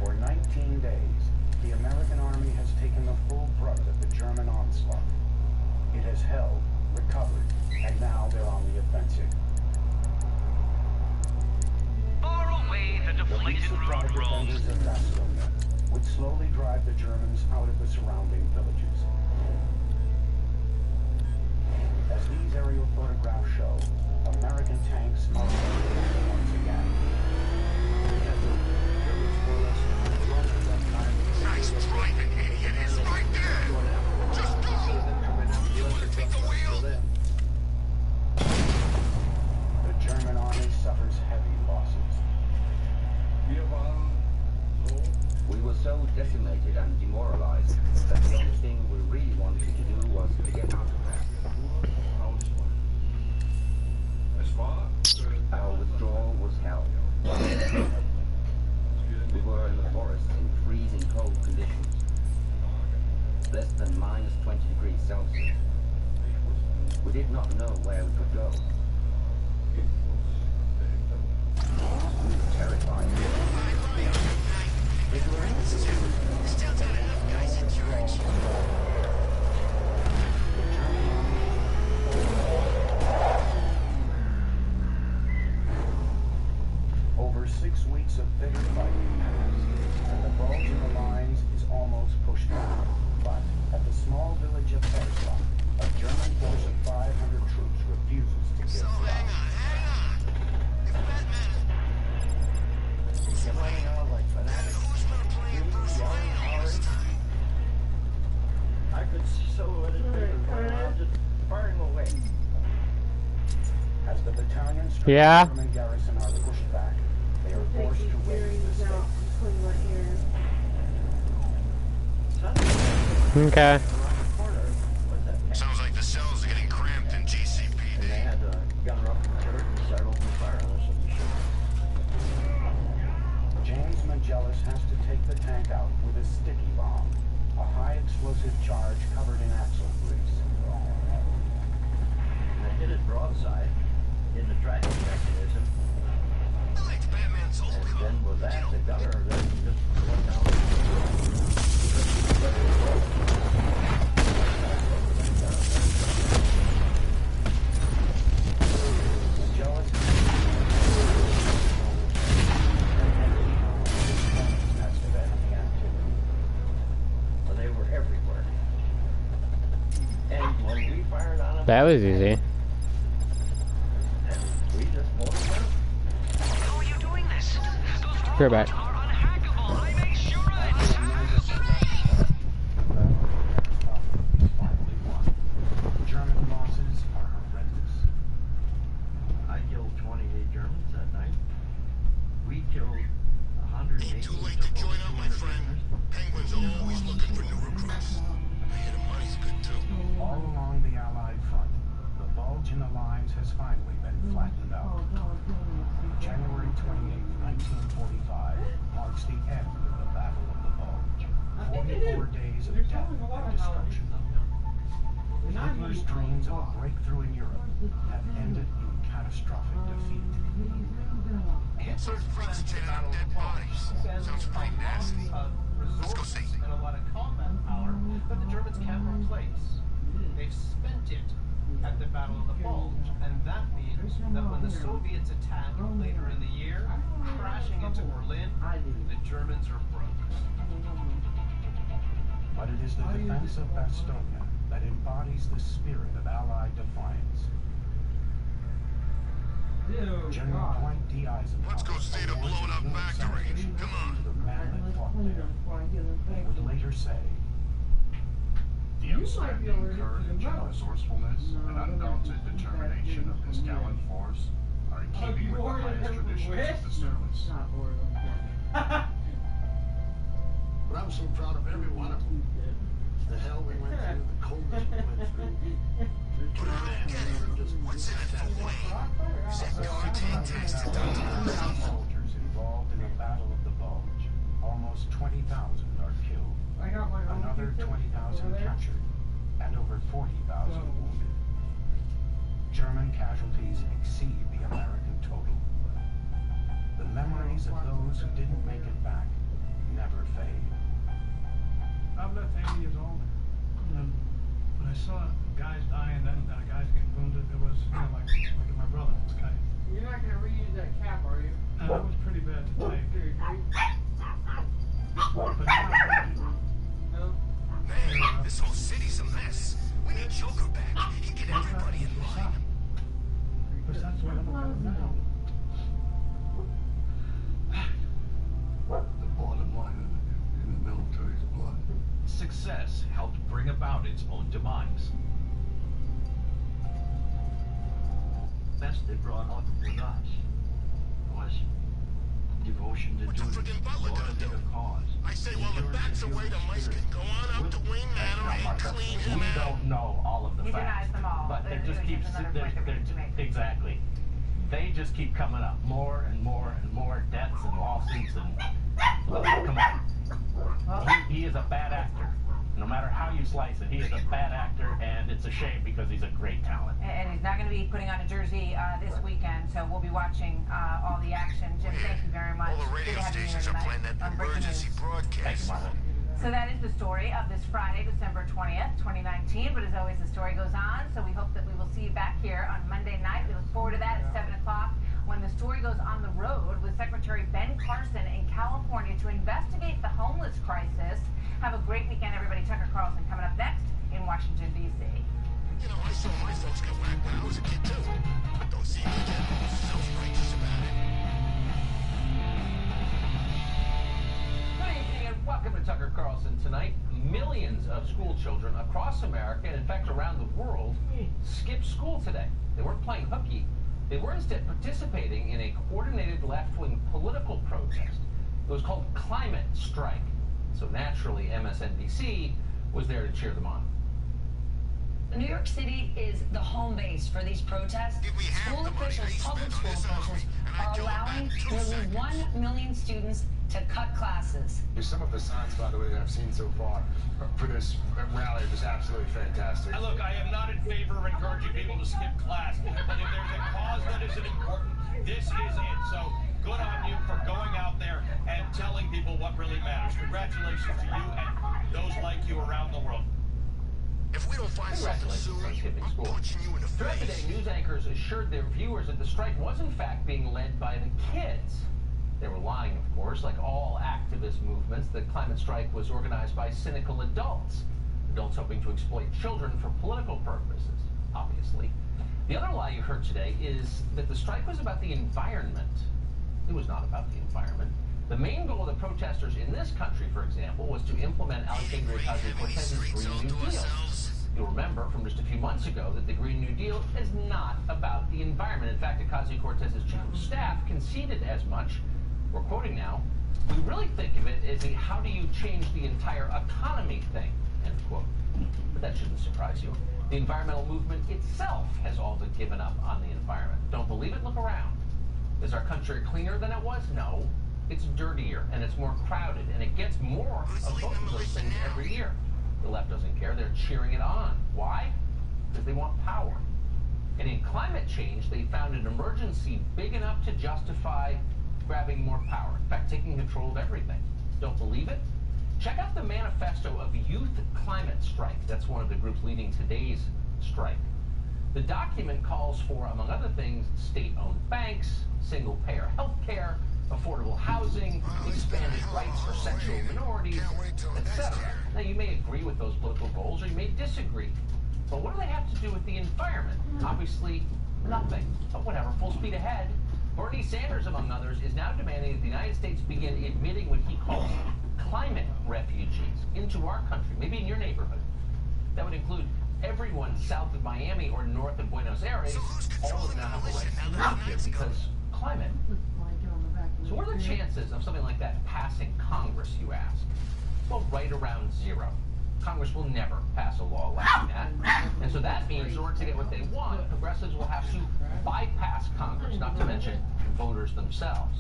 For 19 days, the American army has taken the full brunt of the German onslaught. It has held, recovered, and now they're on the offensive. Far away, the The deflated resupplied road roams. defenders of Bastogne would slowly drive the Germans out of the surrounding villages. As these aerial photographs show, American tanks are fighting once again. Nice driving, idiot. It's right there. Just go. You want to take the wheel? The German army suffers heavy losses. We were so decimated and demoralized that the only thing we really wanted to do was to get out of there. Our withdrawal was hell. We were in the forest in freezing cold conditions, less than minus 20 degrees Celsius. We did not know where we could go. We were terrified. Still got enough guys in charge. Over 6 weeks of bitter fighting passed, and the bulge in the lines is almost pushed out. But at the small village of Erzbach, a German force of 500 troops refuses to give up. Hang on. If Batman You're running out like fanatics. who's gonna play Bruce Wayne all this time? I could silhouette it running around just firing away. As the battalions from Yeah. the German garrison are pushed back, they are forced to wait the state. Okay. Sounds like the cells are getting cramped in And they GCPD. had a gunner up in the turret and started opening fire on us. James Magellas has to take the tank out with a sticky bomb, a high explosive charge covered in axle grease. And they hit it broadside in the tracking mechanism. I liked Batman's old And coat. then with that, the gunner then just went down. Magellas nest of enemy activity. So they were everywhere. And when we fired on them, That was easy. and we just pulled them down. How are you doing this? Those Go back. robots are unhackable. I made sure of it. German losses are horrendous. I killed 28 Germans that night. We killed 180. Ain't too late to join up, my friend. Penguin's always looking for new recruits. I hear the money's good too. All along the Allied front, the bulge in the lines has finally been flattened out. January 28, 1945 marks the end of the Battle of the Bulge. 44 days of death and destruction. Hitler's dreams of a breakthrough in Europe have ended in catastrophic defeat. Answers freaks chatting up dead bodies. Sounds pretty nasty. Let's go see. And a lot of combat power that the Germans can't replace. They've spent it at the Battle of the Bulge, and that means that when the Soviets attack later in the year, crashing into Berlin, the Germans are broke. But it is the defense of Bastogne that embodies the spirit of Allied defiance. General Dwight D. Eisenhower, Let's go see the blown up factory. Come on. the man that fought there, would later say, The outstanding courage and resourcefulness and undaunted determination of this gallant force are in keeping with the highest traditions of the service. But I'm so proud of every one of them. The hell we went through, the coldness we went through. Put it on, Kenny. What's in it for Wayne? Is that content tested? soldiers involved in the Battle of the Bulge. Almost 20,000 are killed. Another 20,000 captured, and over 40,000 wounded. German casualties exceed the American. saw guys dying, then guys getting wounded. It was, you know, like my brother. Okay. You're not gonna reuse that cap, are you? That was pretty bad to take. Do you agree? But now, No? Man, this whole city's a mess. We need Joker back. He get everybody in line. because that's what I'm about now. The bottom line in the military is blood. Success helped bring about its own demise. Best they brought up with us was devotion to duty, loyalty to cause. I say while the bats away, the mice can go on up to Wayne Manor and clean him We out. don't know all of the He facts. denies them all. But they just keep exactly. They just keep coming up, more and more and more debts and lawsuits and come on. He is a bad actor. No matter how you slice it, he is a bad actor, and it's a shame because he's a great talent. And he's not going to be putting on a jersey this weekend, so we'll be watching all the action. Jim, thank you very much. All the radio stations are playing that emergency broadcast. Thank you, Martha. So that is the story of this Friday, December 20th, 2019. But as always, the story goes on. So we hope that we will see you back here on Monday night. We look forward to that at 7 o'clock when the story goes on the road with Secretary Ben Carson in California to investigate the homeless crisis. Have a great weekend, everybody. Tucker Carlson coming up next in Washington, D.C. You know, I saw my folks get whacked when I was a kid, too. But don't see me getting all self-righteous about it. Good evening and welcome to Tucker Carlson Tonight. Millions of school children across America, and in fact around the world, skipped school today. They weren't playing hooky. They were instead participating in a coordinated left-wing political protest. It was called Climate Strike. So naturally, MSNBC was there to cheer them on. New York City is the home base for these protests. School officials, public school officials, are allowing nearly 1 million students to cut classes. Some of the signs, by the way, that I've seen so far for this rally are just absolutely fantastic. Look, I am not in favor of encouraging people to skip class, but if there's a cause that isn't important, this is it. So good on you for going out there and telling people what really matters. Congratulations to you and those like you around the world. If we don't find something soon, I'm punching you in the Throughout the day, face. news anchors assured their viewers that the strike was in fact being led by the kids. They were lying, of course. Like all activist movements, the climate strike was organized by cynical adults. Adults hoping to exploit children for political purposes, obviously. The other lie you heard today is that the strike was about the environment. It was not about the environment. The main goal of the protesters in this country, for example, was to implement Alexandria Ocasio-Cortez's Green New Deal. You'll remember from just a few months ago that the Green New Deal is not about the environment. In fact, Ocasio-Cortez's chief of staff conceded as much. We're quoting now. We really think of it as a how do you change the entire economy thing, end quote. But that shouldn't surprise you. The environmental movement itself has all but given up on the environment. Don't believe it? Look around. Is our country cleaner than it was? No. It's dirtier, and it's more crowded, and it gets more of both of those things every year. The left doesn't care. They're cheering it on. Why? Because they want power. And in climate change, they found an emergency big enough to justify grabbing more power. In fact, taking control of everything. Don't believe it? Check out the manifesto of Youth Climate Strike. That's one of the groups leading today's strike. The document calls for, among other things, state-owned banks, single-payer health care, affordable housing, expanded rights for sexual minorities, etc. Now, you may agree with those political goals, or you may disagree. But what do they have to do with the environment? Obviously, nothing. But whatever, full speed ahead. Bernie Sanders, among others, is now demanding that the United States begin admitting what he calls climate refugees into our country, maybe in your neighborhood. That would include everyone south of Miami or north of Buenos Aires. All of them now have the right to live here because climate. So what are the chances of something like that passing Congress, you ask? Well, right around zero. Congress will never pass a law like that. And so that means in order to get what they want, progressives will have to bypass Congress, not to mention voters themselves.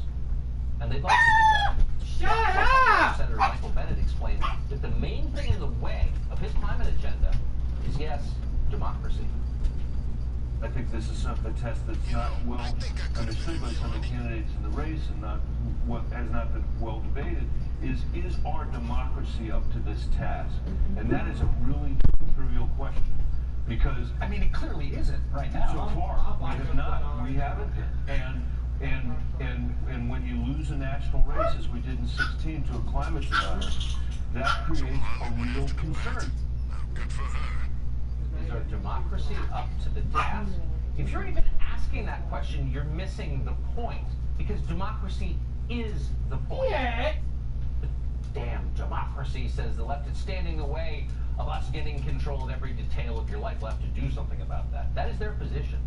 And they'd like to do that. Shut up! Senator Michael Bennet explained that the main thing in the way of his climate agenda is, yes, democracy. I think this is a test that's not well understood by some of the candidates in the race and has not been well debated, is our democracy up to this task? And that is a really trivial question. Because I mean, it clearly isn't right now. so far we have not. We haven't. And when you lose a national race, as we did in 16, to a climate denier, that creates a real concern. Good for her. Is our democracy up to the task? If you're even asking that question, you're missing the point. Because democracy is the point. Yeah. Damn democracy, says the left, is standing in the way of us getting control of every detail of your life. We'll have to do something about that. That is their position.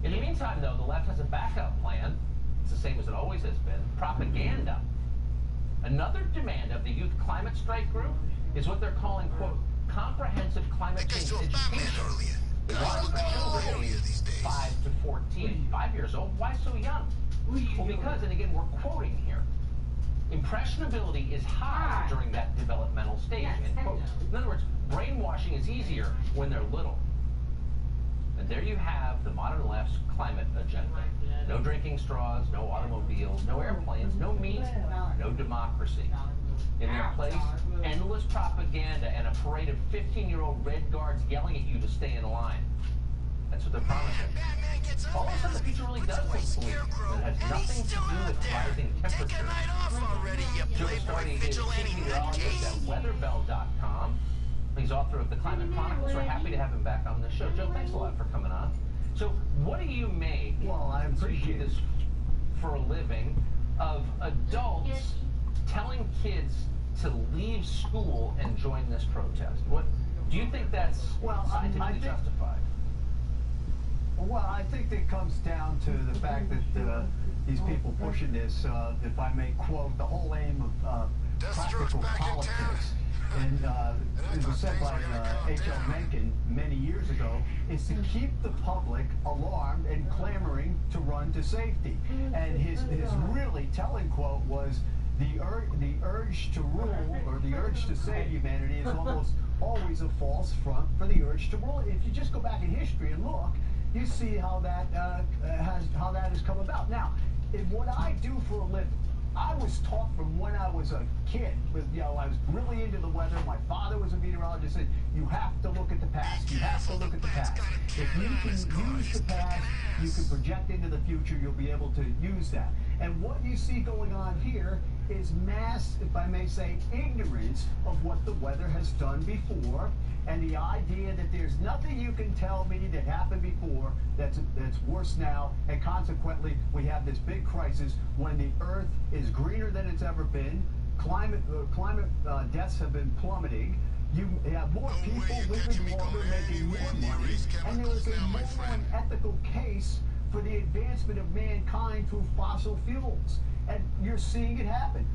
In the meantime, though, the left has a backup plan. It's the same as it always has been. Propaganda. Another demand of the Youth Climate Strike Group is what they're calling, quote, comprehensive climate change education. They want children aged 5 to 14. 5 years old? Why so young? Well, because, and again, we're quoting here, impressionability is high during that developmental stage. End quote. In other words, brainwashing is easier when they're little. And there you have the modern left's climate agenda. No drinking straws, no automobiles, no airplanes, no meat, no democracy. In their place, endless propaganda and a parade of 15-year-old red guards yelling at you to stay in line. That's what they're promising. All of a sudden, the future really does look bleak. It has nothing to do with rising temperatures. Joe Starty is chief meteorologist at weatherbell.com. He's author of the Climate Chronicles. We're happy to have him back on the show. Joe, thanks a lot for coming on. So, what do you make? Well, I appreciate this for a living of adults telling kids to leave school and join this protest? What do you think that's scientifically justified? Well, I think it comes down to the fact that these people pushing this, if I may quote, the whole aim of practical politics, and it was said by H.L. Mencken many years ago, is to keep the public alarmed and clamoring to run to safety. And his really telling quote was, the urge to rule, or the urge to save humanity, is almost always a false front for the urge to rule. If you just go back in history and look, you see how that has come about. Now, in what I do for a living, I was taught from when I was a kid, I was really into the weather. My father was a meteorologist, said, you have to look at the past. You have to look at the past. If you can use the past, you can project into the future, you'll be able to use that. And what you see going on here is mass, if I may say, ignorance of what the weather has done before, and the idea that there's nothing you can tell me that happened before that's worse now, and consequently we have this big crisis when the Earth is greener than it's ever been, climate deaths have been plummeting, you have more people living longer, making more money, and there is a moral and ethical case for the advancement of mankind through fossil fuels. And you're seeing it happen.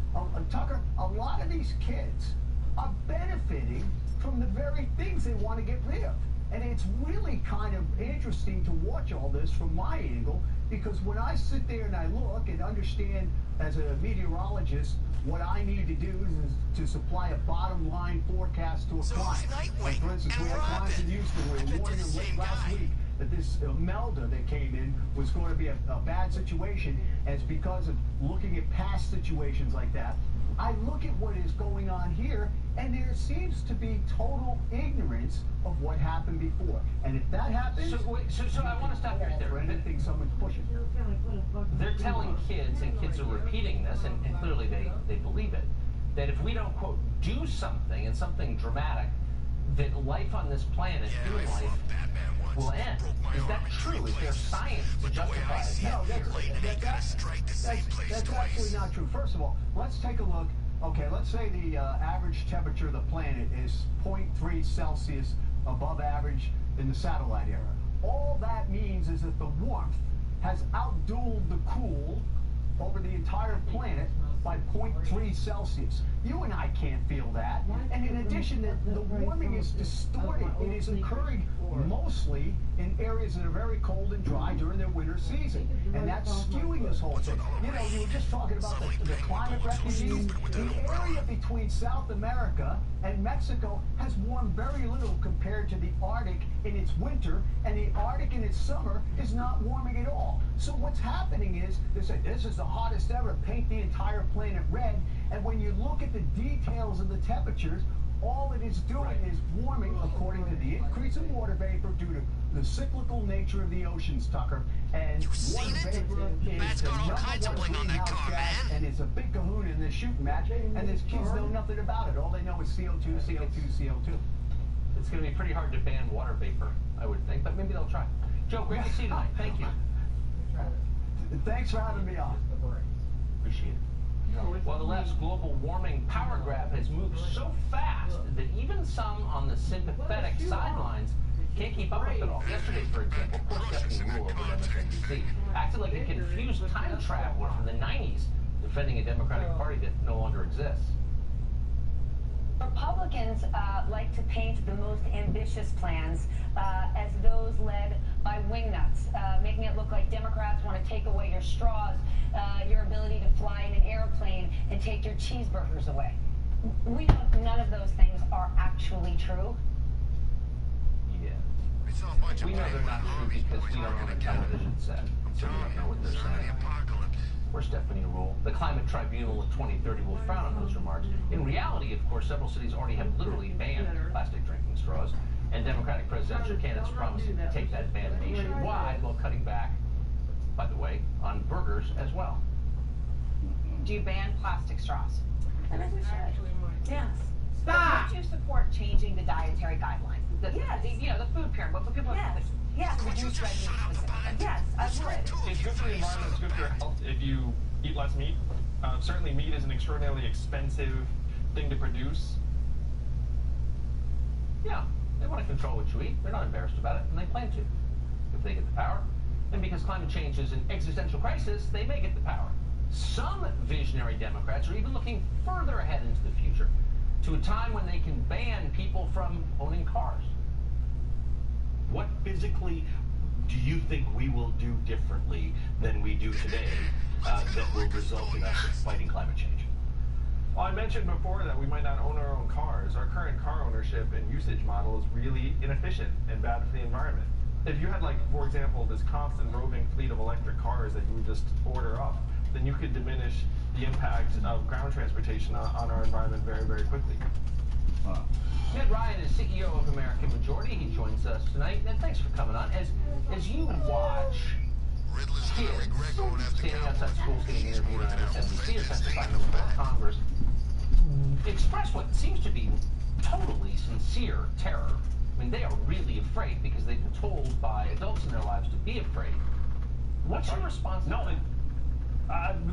Tucker, a lot of these kids are benefiting from the very things they want to get rid of. And it's really kind of interesting to watch all this from my angle, because when I sit there and I look and understand as a meteorologist what I need to do is to supply a bottom line forecast to a client. Like, for instance, we had clients in Houston who were warning them late last week that this Melda that came in was going to be a bad situation, and it's because of looking at past situations like that. I look at what is going on here, and there seems to be total ignorance of what happened before. And if that happens, so I want to stop you right there. For anything someone's pushing. They're telling kids, and kids are repeating this, and clearly they believe it, that if we don't, quote, do something, and something dramatic, that life on this planet, human life, will end. Is that true? Is there science to justify it? No, that's actually not true. First of all, let's take a look. Okay, let's say the average temperature of the planet is 0.3 Celsius above average in the satellite era. All that means is that the warmth has outdueled the cool over the entire planet by 0.3 Celsius. You and I can't feel that. And in addition, the warming is distorted. It is occurring mostly in areas that are very cold and dry during their winter season. And that's skewing this whole thing. You know, you were just talking about the climate refugees. The area between South America and Mexico has warmed very little compared to the Arctic in its winter, and the Arctic in its summer is not warming at all. So what's happening is, they say, this is the hottest ever, paint the entire planet red, and when you look at the details of the temperatures, all it is doing is warming according to the increase in water vapor due to the cyclical nature of the oceans, Tucker. And water vapor is the number one greenhouse gas, and it's a big kahuna in this shooting match, and these kids know nothing about it. All they know is CO2, CO2, CO2. It's going to be pretty hard to ban water vapor, I would think, but maybe they'll try. Joe, great to see you tonight. Thank you. Thanks for having me on. Appreciate it. Well, the last global warming power grab has moved so fast that even some on the sympathetic sidelines can't keep up with it all. Yesterday, for example, poor Stephanie Rule over at MSNBC acted like a confused time traveler from the 90s, defending a Democratic Party that no longer exists. Republicans like to paint the most ambitious plans as those led by wingnuts, making it look like Democrats want to take away your straws, your ability to fly in an airplane, and take your cheeseburgers away. We know none of those things are actually true. Yeah. We know they're not true because we don't own a television set, so we don't know what they're saying. Or Stephanie Rule. The Climate Tribunal of 2030 will frown on those remarks. In reality, of course, several cities already have literally banned plastic drinking straws, and Democratic presidential candidates promising to take that ban nationwide while cutting back, by the way, on burgers as well. Do you ban plastic straws? I think we should. Yes. Stop! Would you support changing the dietary guidelines? Yes. The food pyramid. What people yes. Yes. Reduce red meat specifically. Yes, I would. It's good for the environment, it's good for your health if you eat less meat. Certainly meat is an extraordinarily expensive thing to produce. Yeah, they want to control what you eat. They're not embarrassed about it, and they plan to, if they get the power. And because climate change is an existential crisis, they may get the power. Some visionary Democrats are even looking further ahead into the future, to a time when they can ban people from owning cars. What physically do you think we will do differently than we do today that will result in us fighting climate change? Well, I mentioned before that we might not own our own cars. Our current car ownership and usage model is really inefficient and bad for the environment. If you had, like, for example, this constant roving fleet of electric cars that you would just order up, then you could diminish the impact of ground transportation on our environment very, very quickly. Ned Ryan is CEO of American Majority. He joins us tonight, and thanks for coming on. As you watch kids standing outside schools getting interviewed on MSNBC or testifying before Congress express what seems to be totally sincere terror. I mean, they are really afraid because they've been told by adults in their lives to be afraid. What's your response to that?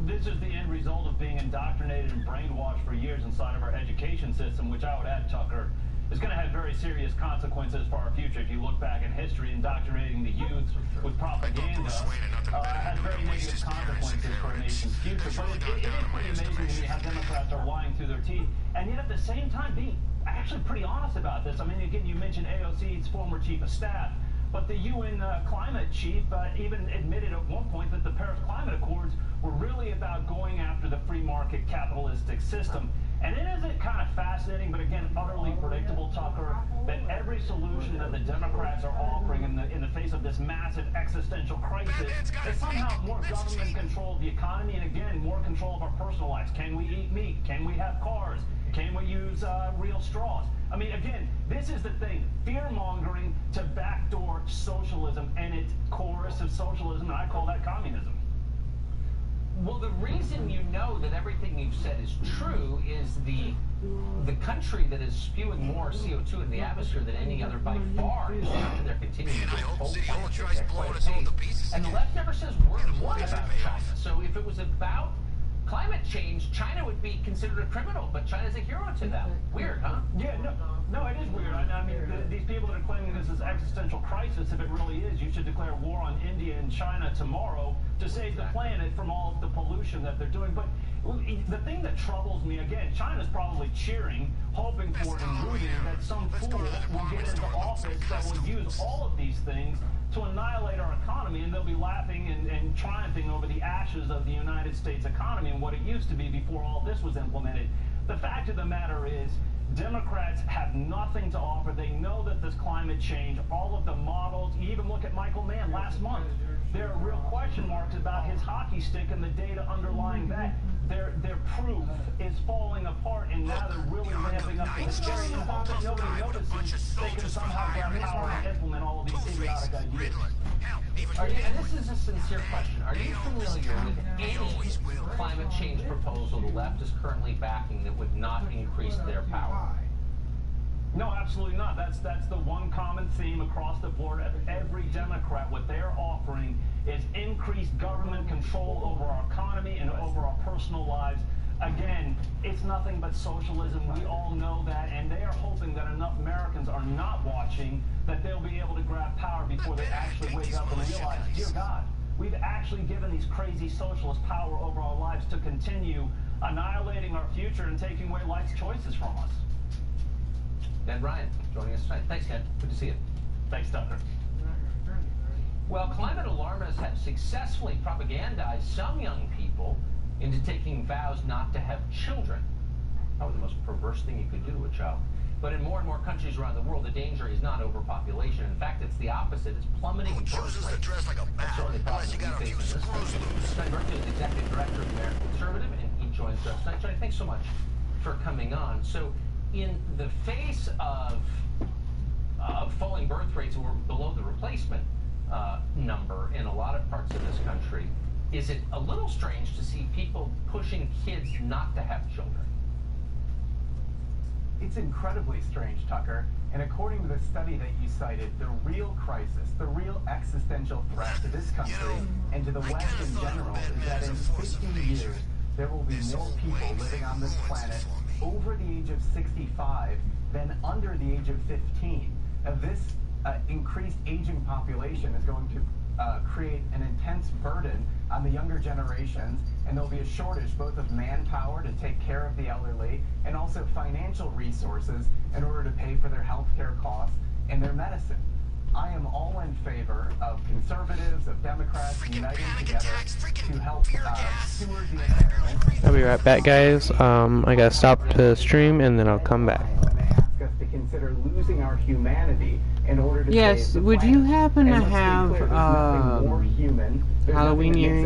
This is the end result of being indoctrinated and brainwashed for years inside of our education system, which I would add, Tucker, is going to have very serious consequences for our future. If you look back in history, indoctrinating the youth with propaganda has very negative consequences for a nation's future. But it is pretty amazing to me how Democrats are lying through their teeth, and yet at the same time being actually pretty honest about this. I mean, again, you mentioned AOC's former chief of staff, but the UN climate chief even admitted at one point that the Paris Climate Accords were really about going after the free market capitalistic system. And isn't it kind of fascinating, but again, utterly predictable, Tucker, that every solution that the Democrats are offering in the face of this massive existential crisis is somehow more government control of the economy and, again, more control of our personal lives. Can we eat meat? Can we have cars? Can we use real straws? I mean, again, this is the thing. Fear-mongering to backdoor socialism, and it's coercive socialism, and I call that communism. Well, the reason you know that everything you've said is true is the country that is spewing more CO2 in the atmosphere than any other by far is China. They're continuing to build coal plants at quite a pace. And the left never says word one about China. So if it was about climate change, China would be considered a criminal, but China's a hero to them. Weird, huh? Yeah, no, it is weird. I mean, these people that are claiming this is existential crisis, if it really is, you should declare war on India and China tomorrow to save the planet from all of the pollution that they're doing. But the thing that troubles me, again, China's probably cheering, hoping for and rooting that some fool will get into office that will use all of these things to annihilate our economy, and they'll be laughing and triumphing over the ashes of the United States economy and what it used to be before all this was implemented. The fact of the matter is, Democrats have nothing to offer. They know that this climate change, all of the models, you even look at Michael Mann last month, there are real question marks about his high hockey stick and the data underlying that. Their proof is falling apart, and now they're really ramping up the hysteria. And Bob, that nobody notices, they can somehow grab power and implement all of these idiotic ideas. And this is a sincere question. Are you familiar with any climate change proposal the left is currently backing that would not increase their power? No, absolutely not. That's the one common theme across the board of every Democrat. What they're offering is increased government control over our economy and over our personal lives. Again, it's nothing but socialism. We all know that, and they are hoping that enough Americans are not watching that they'll be able to grab power before they actually wake up and realize, dear God, we've actually given these crazy socialists power over our lives to continue annihilating our future and taking away life's choices from us. Ned Ryan joining us tonight. Thanks, Ned. Good to see you. Thanks, Tucker. Well, climate alarmists have successfully propagandized some young people into taking vows not to have children. Probably the most perverse thing you could do to a child. But in more and more countries around the world, the danger is not overpopulation. In fact, it's the opposite. It's plummeting birth rates. That's certainly the problem we face in this country. Johnny Berkeley is the executive director of the American Conservative, and he joins us tonight. Johnny, thanks so much for coming on. So, in the face of falling birth rates, we're below the replacement number in a lot of parts of this country. Is it a little strange to see people pushing kids not to have children? It's incredibly strange, Tucker. And according to the study that you cited, the real crisis, the real existential threat to this country and to the West in general is that in 50 years, there will be more people living on this planet over the age of 65 than under the age of 15. Now, this increased aging population is going to create an intense burden on the younger generations, and there'll be a shortage both of manpower to take care of the elderly and also financial resources in order to pay for their health care costs and their medicine. I am all in favor of conservatives, of Democrats uniting together to help steward the environment. I'll be right back, guys. I gotta stop the stream and then I'll come back. When they ask us to consider losing our humanity in order to Yes, save the would planet. you happen to And let's be have clear, there's nothing more human, there's Halloween nothing that makes earrings?